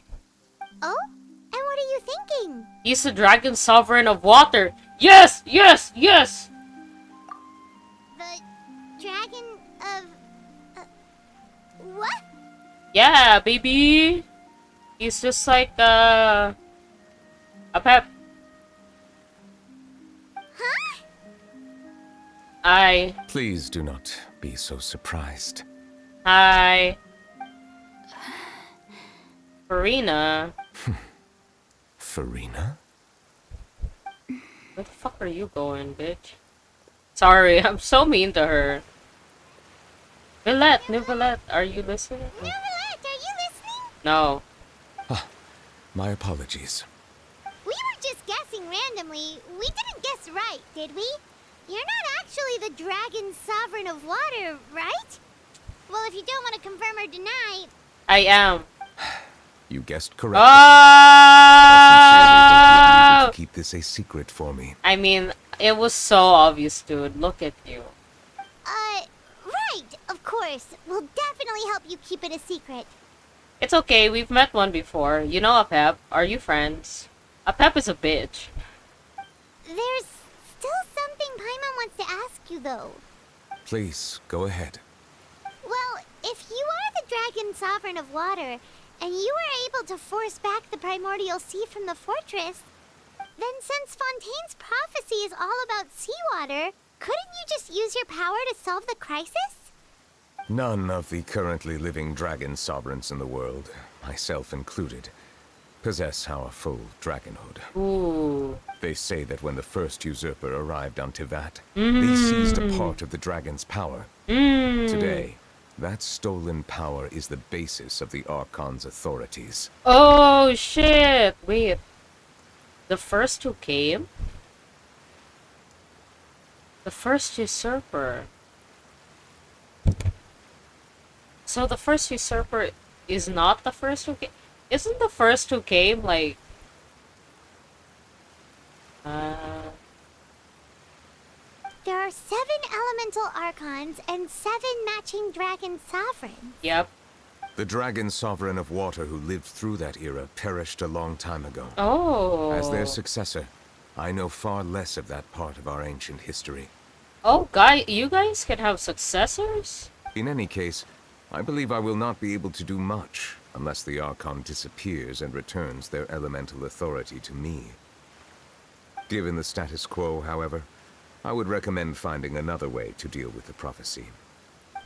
Oh? And what are you thinking? He's the dragon sovereign of water. Yes, yes, yes. The dragon of... what? Yeah, baby. He's just like a pep. Huh? Please do not be so surprised. Hi. Farina. Farina? Where the fuck are you going, bitch? Sorry, I'm so mean to her. Villette, new Villette, are you listening? Neverland, are you listening? No. My apologies. We were just guessing randomly. We didn't guess right, did we? You're not actually the dragon sovereign of water, right? Well, if you don't want to confirm or deny... I am. You guessed correctly. Oh! I sincerely hope you'll be able to keep this a secret for me. I mean, it was so obvious, dude. Look at you. Right, of course. We'll definitely help you keep it a secret. It's okay, we've met one before. You know Apep. Are you friends? Apep is a bitch. There's still something Paimon wants to ask you, though. Please, go ahead. Well, if you are the dragon sovereign of water, and you were able to force back the primordial sea from the fortress, then since Fontaine's prophecy is all about seawater, couldn't you just use your power to solve the crisis? None of the currently living dragon sovereigns in the world, myself included, possess our full dragonhood. Ooh. They say that when the first usurper arrived on Tivat, they seized a part of the dragon's power. Today, that stolen power is the basis of the Archon's authorities. Oh, shit. Wait. The first who came? The first usurper. So the first usurper is not the first who came? Isn't the first who came, like... There are 7 elemental archons and 7 matching dragon sovereigns. Yep. The dragon sovereign of water who lived through that era perished a long time ago. Oh. As their successor, I know far less of that part of our ancient history. Oh, you guys can have successors? In any case, I believe I will not be able to do much unless the Archon disappears and returns their elemental authority to me. Given the status quo, however, I would recommend finding another way to deal with the prophecy.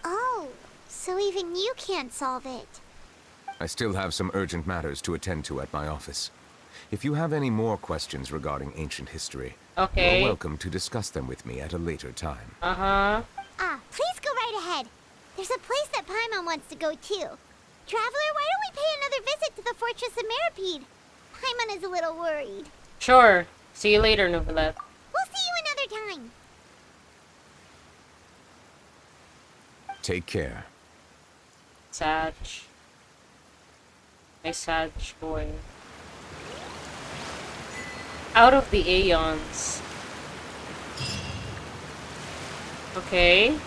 Oh, so even you can't solve it. I still have some urgent matters to attend to at my office. If you have any more questions regarding ancient history, okay, you're welcome to discuss them with me at a later time. Please go right ahead. There's a place that Paimon wants to go too. Traveler, why don't we pay another visit to the Fortress of Meripede? Paimon is a little worried. Sure. See you later, Novelet. We'll see you another time. Take care. Sag. My Sag boy. Out of the Aeons. Okay.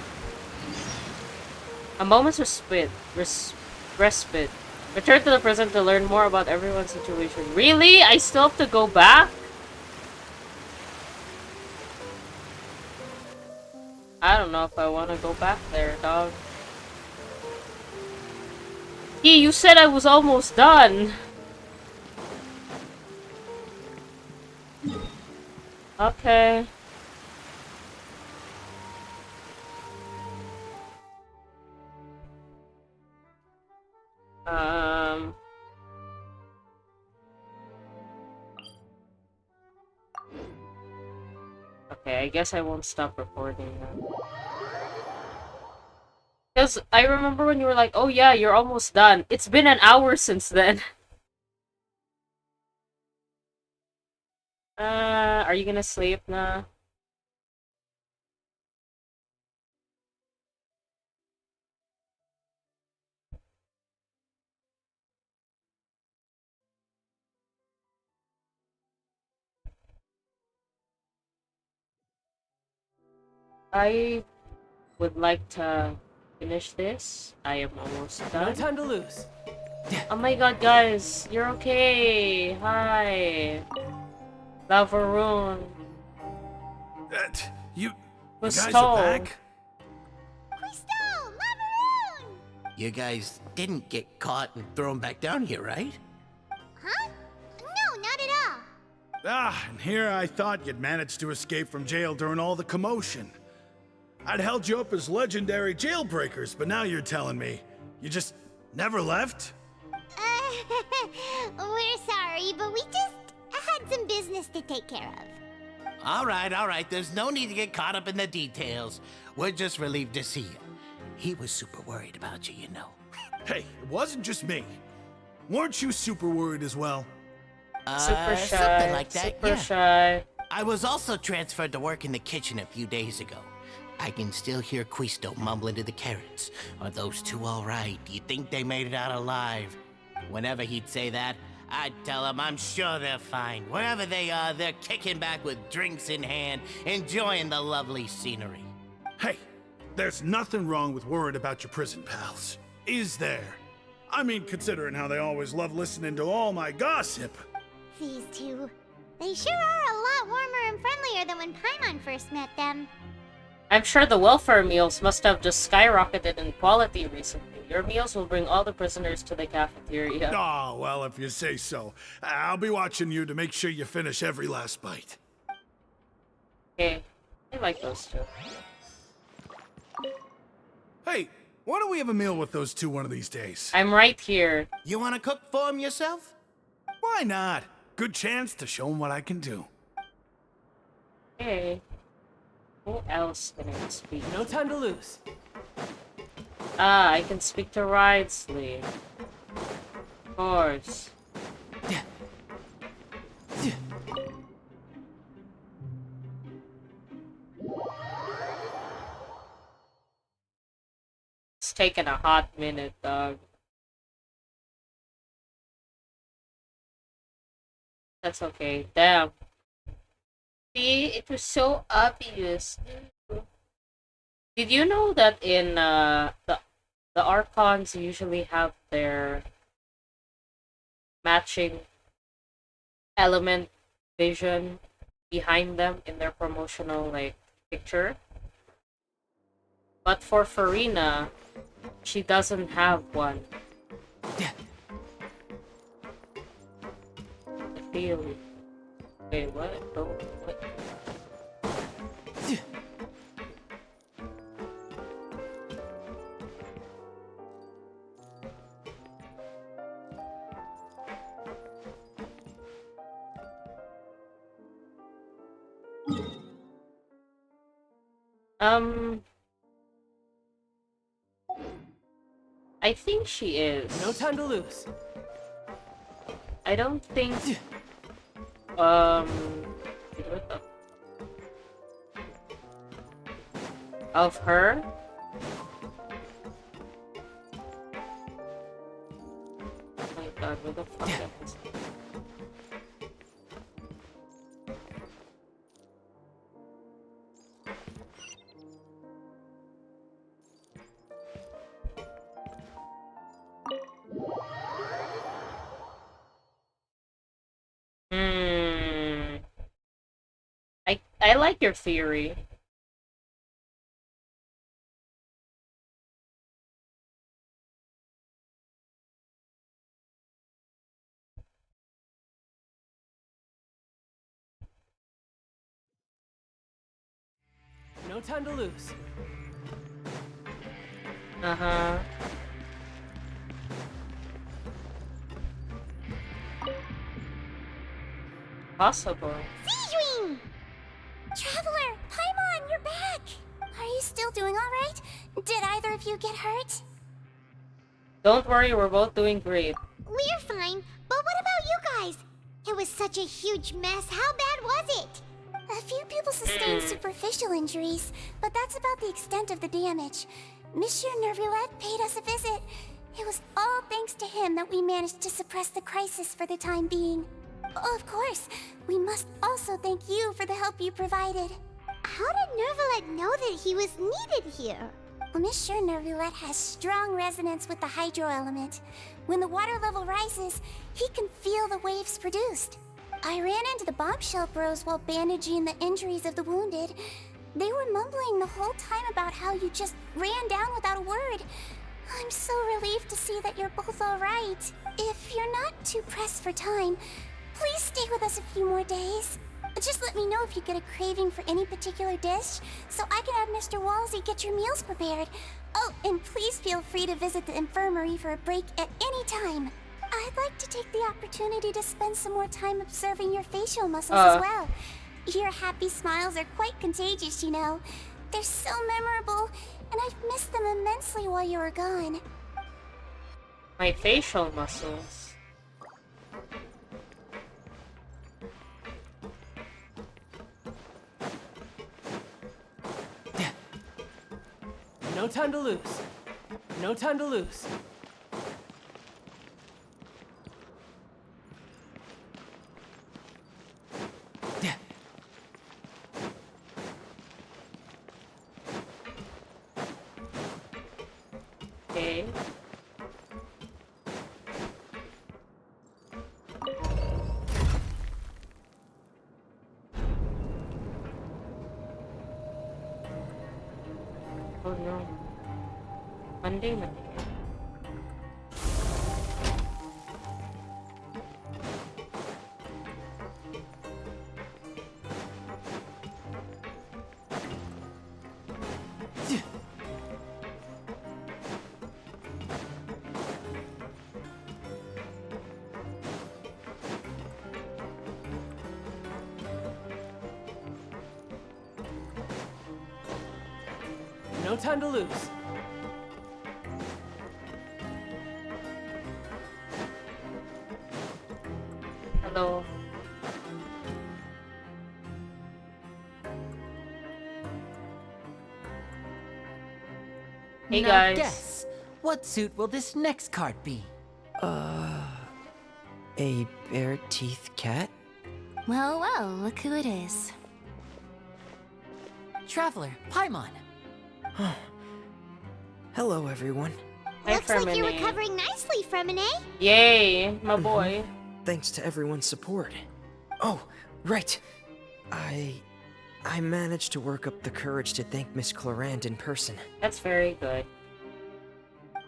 A moment's respite. Respite. Return to the present to learn more about everyone's situation. Really? I still have to go back? I don't know if I want to go back there, dog. Yeah, you said I was almost done. Okay. Okay, I guess I won't stop recording now. Because I remember when you were like, oh yeah, you're almost done. It's been an hour since then. Are you gonna sleep now? I would like to finish this. I am almost No done. time to lose. Oh my god, guys, you're okay. Hi. Lavaroon. You Was guys told. are back? You guys didn't get caught and thrown back down here, right? Huh? No, not at all. Ah, and here I thought you'd managed to escape from jail during all the commotion. I'd held you up as legendary jailbreakers, but now you're telling me you just never left? We're sorry, but we just had some business to take care of. All right. There's no need to get caught up in the details. We're just relieved to see you. He was super worried about you, you know. Hey, it wasn't just me. Weren't you super worried as well? Super shy. Something like that, super yeah. shy. I was also transferred to work in the kitchen a few days ago. I can still hear Quisto mumbling to the carrots. Are those two all right? Do you think they made it out alive? Whenever he'd say that, I'd tell him I'm sure they're fine. Wherever they are, they're kicking back with drinks in hand, enjoying the lovely scenery. Hey, there's nothing wrong with worrying about your prison pals, is there? I mean, considering how they always love listening to all my gossip. These two, they sure are a lot warmer and friendlier than when Paimon first met them. I'm sure the welfare meals must have just skyrocketed in quality recently. Your meals will bring all the prisoners to the cafeteria. Oh, well, if you say so. I'll be watching you to make sure you finish every last bite. Okay, I like those two. Hey, why don't we have a meal with those two one of these days? I'm right here. You want to cook for him yourself? Why not? Good chance to show him what I can do. Hey. Who else can I speak? No time to lose. Ah, I can speak to Ridesley. Of course. It's taken a hot minute, dog. That's okay. Damn. See, it was so obvious. Did you know that in the Archons usually have their matching element vision behind them in their promotional picture? But for Farina, she doesn't have one. I feel. Wait, what? Oh, what? I think she is. No time to lose. I don't think what the... of her? Oh my god, where the fuck is... I like your theory. No time to lose. Uh-huh. Possible. Seedwing! Traveler, Paimon, you're back! Are you still doing alright? Did either of you get hurt? Don't worry, we're both doing great. We're fine, but what about you guys? It was such a huge mess. How bad was it? A few people sustained superficial injuries, but that's about the extent of the damage. Monsieur Nervillette paid us a visit. It was all thanks to him that we managed to suppress the crisis for the time being. Of course, we must also thank you for the help you provided. How did Nervillette know that he was needed here? Well, Monsieur Nervulette has strong resonance with the hydro element. When the water level rises, he can feel the waves produced. I ran into the bombshell bros while bandaging the injuries of the wounded. They were mumbling the whole time about how you just ran down without a word. I'm so relieved to see that you're both alright. If you're not too pressed for time, please stay with us a few more days. Just let me know if you get a craving for any particular dish, so I can have Mr. Walsey get your meals prepared. Oh, and please feel free to visit the infirmary for a break at any time. I'd like to take the opportunity to spend some more time observing your facial muscles as well. Your happy smiles are quite contagious, you know. They're so memorable, and I've missed them immensely while you were gone. My facial muscles. No time to lose. No time to lose. Okay. Oh no. Monday. No time to lose. Hello. Hey now guys. Guess, what suit will this next card be? A bare-teeth cat? Well, well, look who it is. Traveler, Paimon. Hello, everyone. Looks like you're recovering nicely from an A. Yay, my boy. Thanks to everyone's support. Oh, right. I managed to work up the courage to thank Miss Clarant in person. That's very good.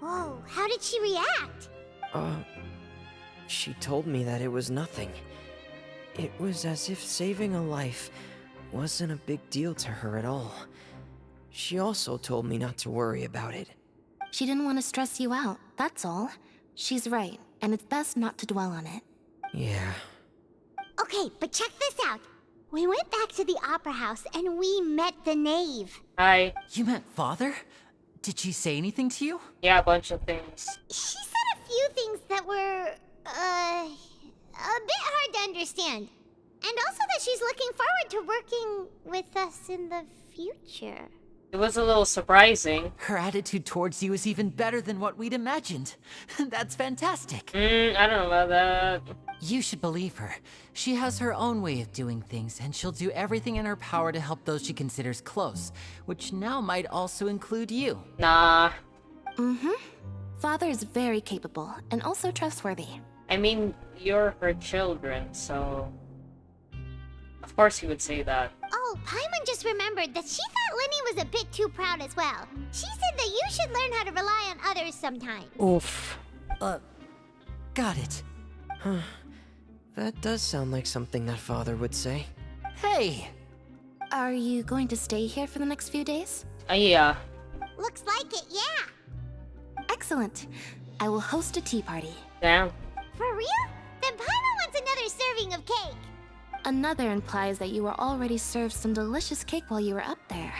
Whoa, how did she react? She told me that it was nothing. It was as if saving a life wasn't a big deal to her at all. She also told me not to worry about it. She didn't want to stress you out, that's all. She's right, and it's best not to dwell on it. Yeah. Okay, but check this out. We went back to the opera house and we met the knave. Hi. You met Father? Did she say anything to you? Yeah, a bunch of things. She said a few things that were, a bit hard to understand. And also that she's looking forward to working with us in the future. It was a little surprising. Her attitude towards you is even better than what we'd imagined. That's fantastic. I don't know about that. You should believe her. She has her own way of doing things, and she'll do everything in her power to help those she considers close, which now might also include you. Nah. Father is very capable, and also trustworthy. I mean, you're her children, so... Of course he would say that. Oh, Paimon just remembered that she thought Lenny was a bit too proud as well. She said that you should learn how to rely on others sometimes. Oof. Got it. Huh. That does sound like something that Father would say. Hey! Are you going to stay here for the next few days? Yeah. Looks like it, yeah. Excellent. I will host a tea party. Damn. For real? Then Paimon wants another serving of cake. Another implies that you were already served some delicious cake while you were up there.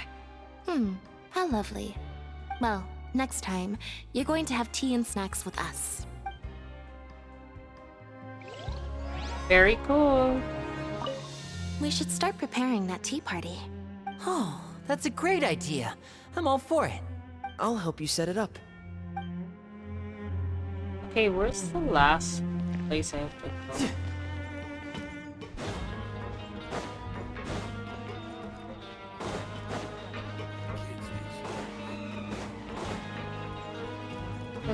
How lovely. Well, next time, you're going to have tea and snacks with us. Very cool. We should start preparing that tea party. Oh, that's a great idea. I'm all for it. I'll help you set it up. Okay, where's the last place I have to go?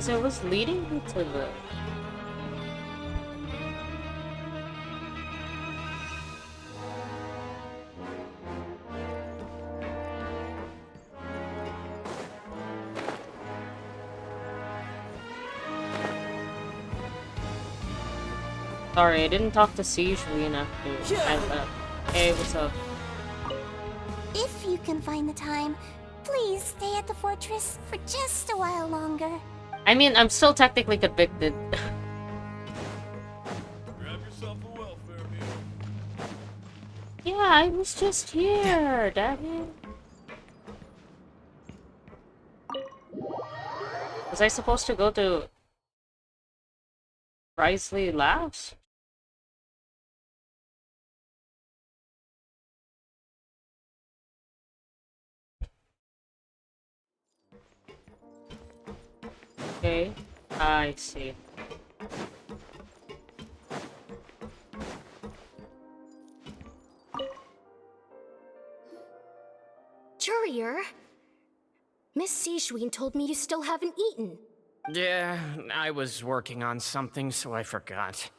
Because it was leading me to the... Sorry, I didn't talk to Sijuin after I left. Hey, what's up? If you can find the time, please stay at the fortress for just a while longer. I mean, I'm still technically convicted. Grab yourself a welfare meal. Yeah, I was just here, damn it. Was I supposed to go to Risley Labs? Okay, I see. Jurier, Miss Sijuin told me you still haven't eaten. Yeah, I was working on something, so I forgot.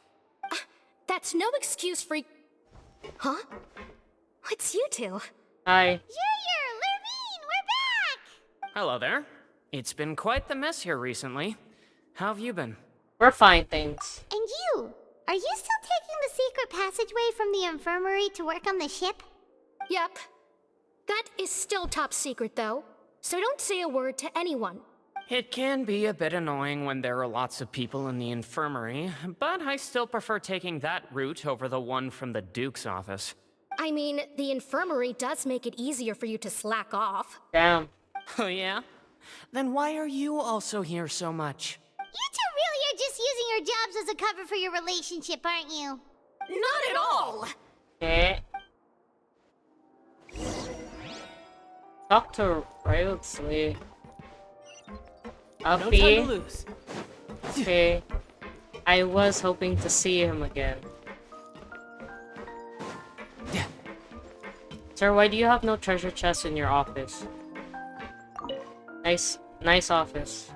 That's no excuse for... Huh? It's you two. Hi. Junior, Lurvine, we're back! Hello there. It's been quite the mess here recently. How have you been? We're fine, thanks. And you? Are you still taking the secret passageway from the infirmary to work on the ship? Yep. That is still top secret, though. So don't say a word to anyone. It can be a bit annoying when there are lots of people in the infirmary, but I still prefer taking that route over the one from the Duke's office. I mean, the infirmary does make it easier for you to slack off. Damn. Oh yeah? Then why are you also here so much? You two really are just using your jobs as a cover for your relationship, aren't you? Not at all! Okay. Talk to Risley. No time to Alfie. lose. Okay. I was hoping to see him again. Sir, why do you have no treasure chest in your office? Nice office.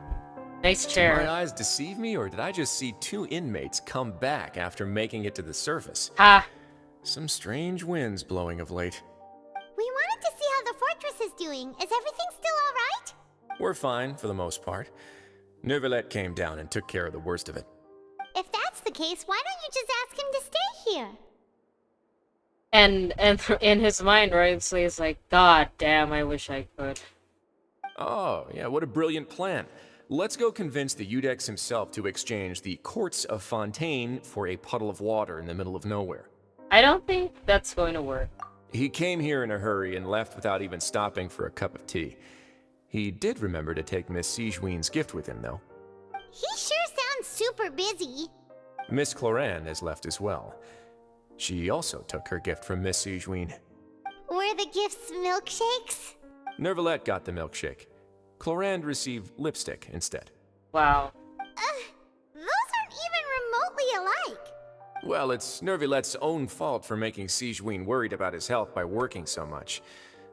Nice chair. Did my eyes deceive me, or did I just see two inmates come back after making it to the surface? Ha! Some strange winds blowing of late. We wanted to see how the fortress is doing. Is everything still alright? We're fine, for the most part. Neuvillette came down and took care of the worst of it. If that's the case, why don't you just ask him to stay here? And in his mind, Risley is like, God damn, I wish I could. Oh, yeah, what a brilliant plan. Let's go convince the Udex himself to exchange the courts of Fontaine for a puddle of water in the middle of nowhere. I don't think that's going to work. He came here in a hurry and left without even stopping for a cup of tea. He did remember to take Miss Sijuin's gift with him, though. He sure sounds super busy. Miss Cloran has left as well. She also took her gift from Miss Sijuin. Were the gifts milkshakes? Neuvillette got the milkshake. Clorand received lipstick instead. Wow. Those aren't even remotely alike. Well, it's Neuvillette's own fault for making Sijuin worried about his health by working so much.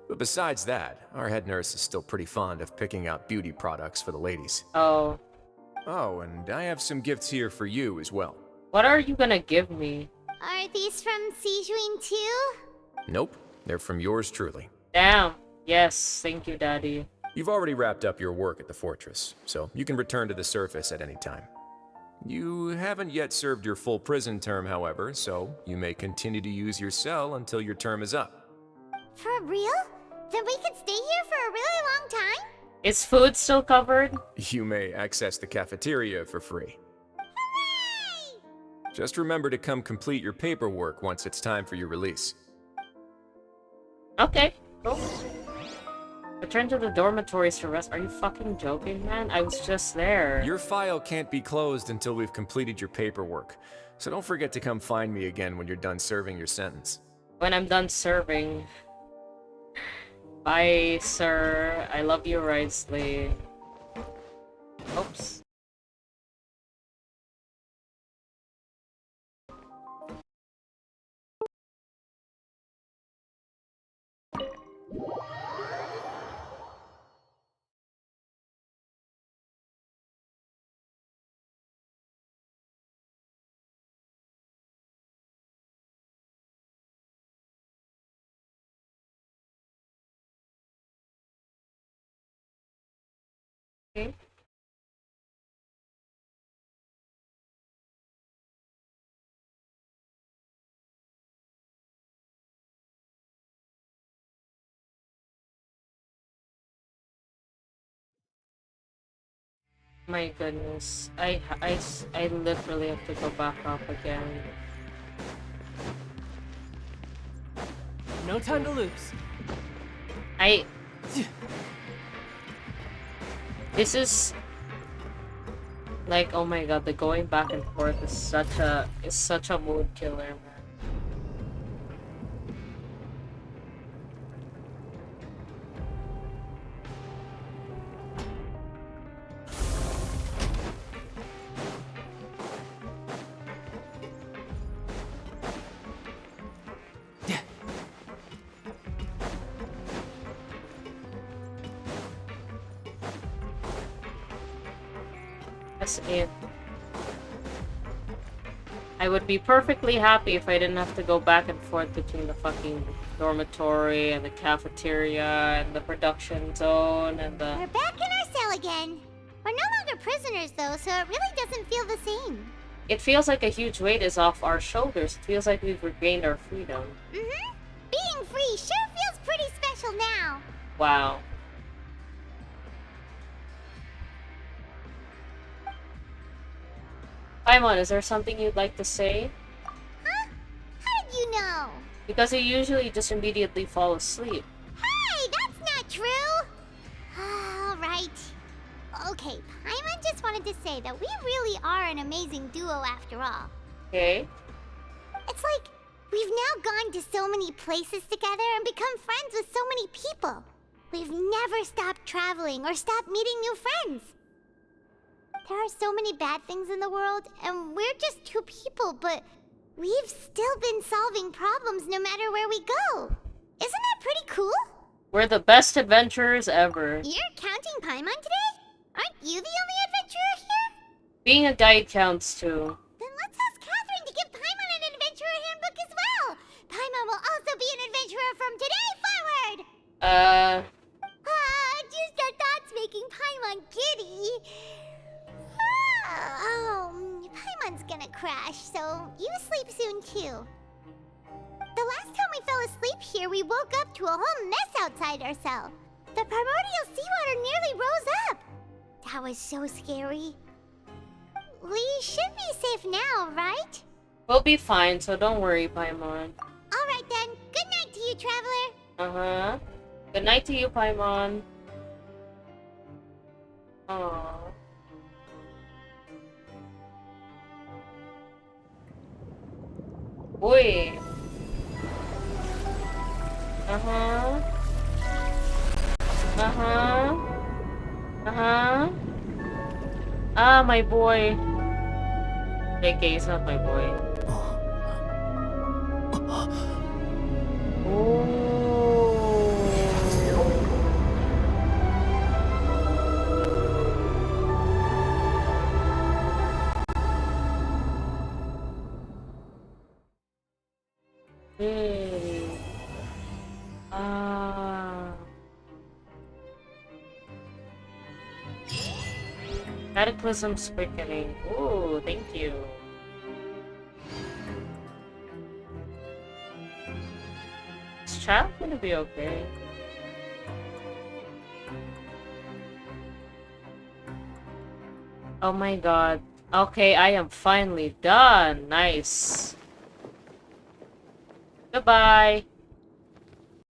But besides that, our head nurse is still pretty fond of picking out beauty products for the ladies. Oh. Oh, and I have some gifts here for you as well. What are you gonna give me? Are these from Sijuin too? Nope, they're from yours truly. Damn. Yes, thank you, Daddy. You've already wrapped up your work at the fortress, so you can return to the surface at any time. You haven't yet served your full prison term, however, so you may continue to use your cell until your term is up. For real? Then we could stay here for a really long time? Is food still covered? You may access the cafeteria for free. Hooray! Just remember to come complete your paperwork once it's time for your release. Okay, cool. Return to the dormitories to rest. Are you fucking joking, man? I was just there. Your file can't be closed until we've completed your paperwork, so don't forget to come find me again when you're done serving your sentence. When I'm done serving. Bye, sir. I love you, Risley. Oops. Okay. My goodness. I literally have to go back up again. No time to lose. This is like, oh my god, the going back and forth is such a mood killer, man. As if I would be perfectly happy if I didn't have to go back and forth between the fucking dormitory and the cafeteria and the production zone and the... We're back in our cell again. We're no longer prisoners though, so it really doesn't feel the same. It feels like a huge weight is off our shoulders. It feels like we've regained our freedom. Mm-hmm. Being free sure feels pretty special now. Wow. Paimon, is there something you'd like to say? Huh? How did you know? Because you usually just immediately fall asleep. Hey, that's not true! Alright. Okay, Paimon just wanted to say that we really are an amazing duo after all. Okay. It's like, we've now gone to so many places together and become friends with so many people. We've never stopped traveling or stopped meeting new friends. There are so many bad things in the world, and we're just two people, but we've still been solving problems no matter where we go. Isn't that pretty cool? We're the best adventurers ever. You're counting Paimon today? Aren't you the only adventurer here? Being a guide counts too. Then let's ask Catherine to give Paimon an adventurer handbook as well. Paimon will also be an adventurer from today forward. Just our thoughts making Paimon giddy. Paimon's gonna crash, so you sleep soon too. The last time we fell asleep here, we woke up to a whole mess outside our cell. The primordial seawater nearly rose up. That was so scary. We should be safe now, right? We'll be fine, so don't worry, Paimon. Alright then, good night to you, Traveler. Uh-huh. Good night to you, Paimon. Aww. Boy. Uh-huh. Uh-huh. Uh-huh. Ah, my boy. JK, he's not my boy. Hey. Cataclysm's Quickening. Ooh, thank you. Is child gonna be okay? Oh my god. Okay, I am finally done. Nice. Goodbye.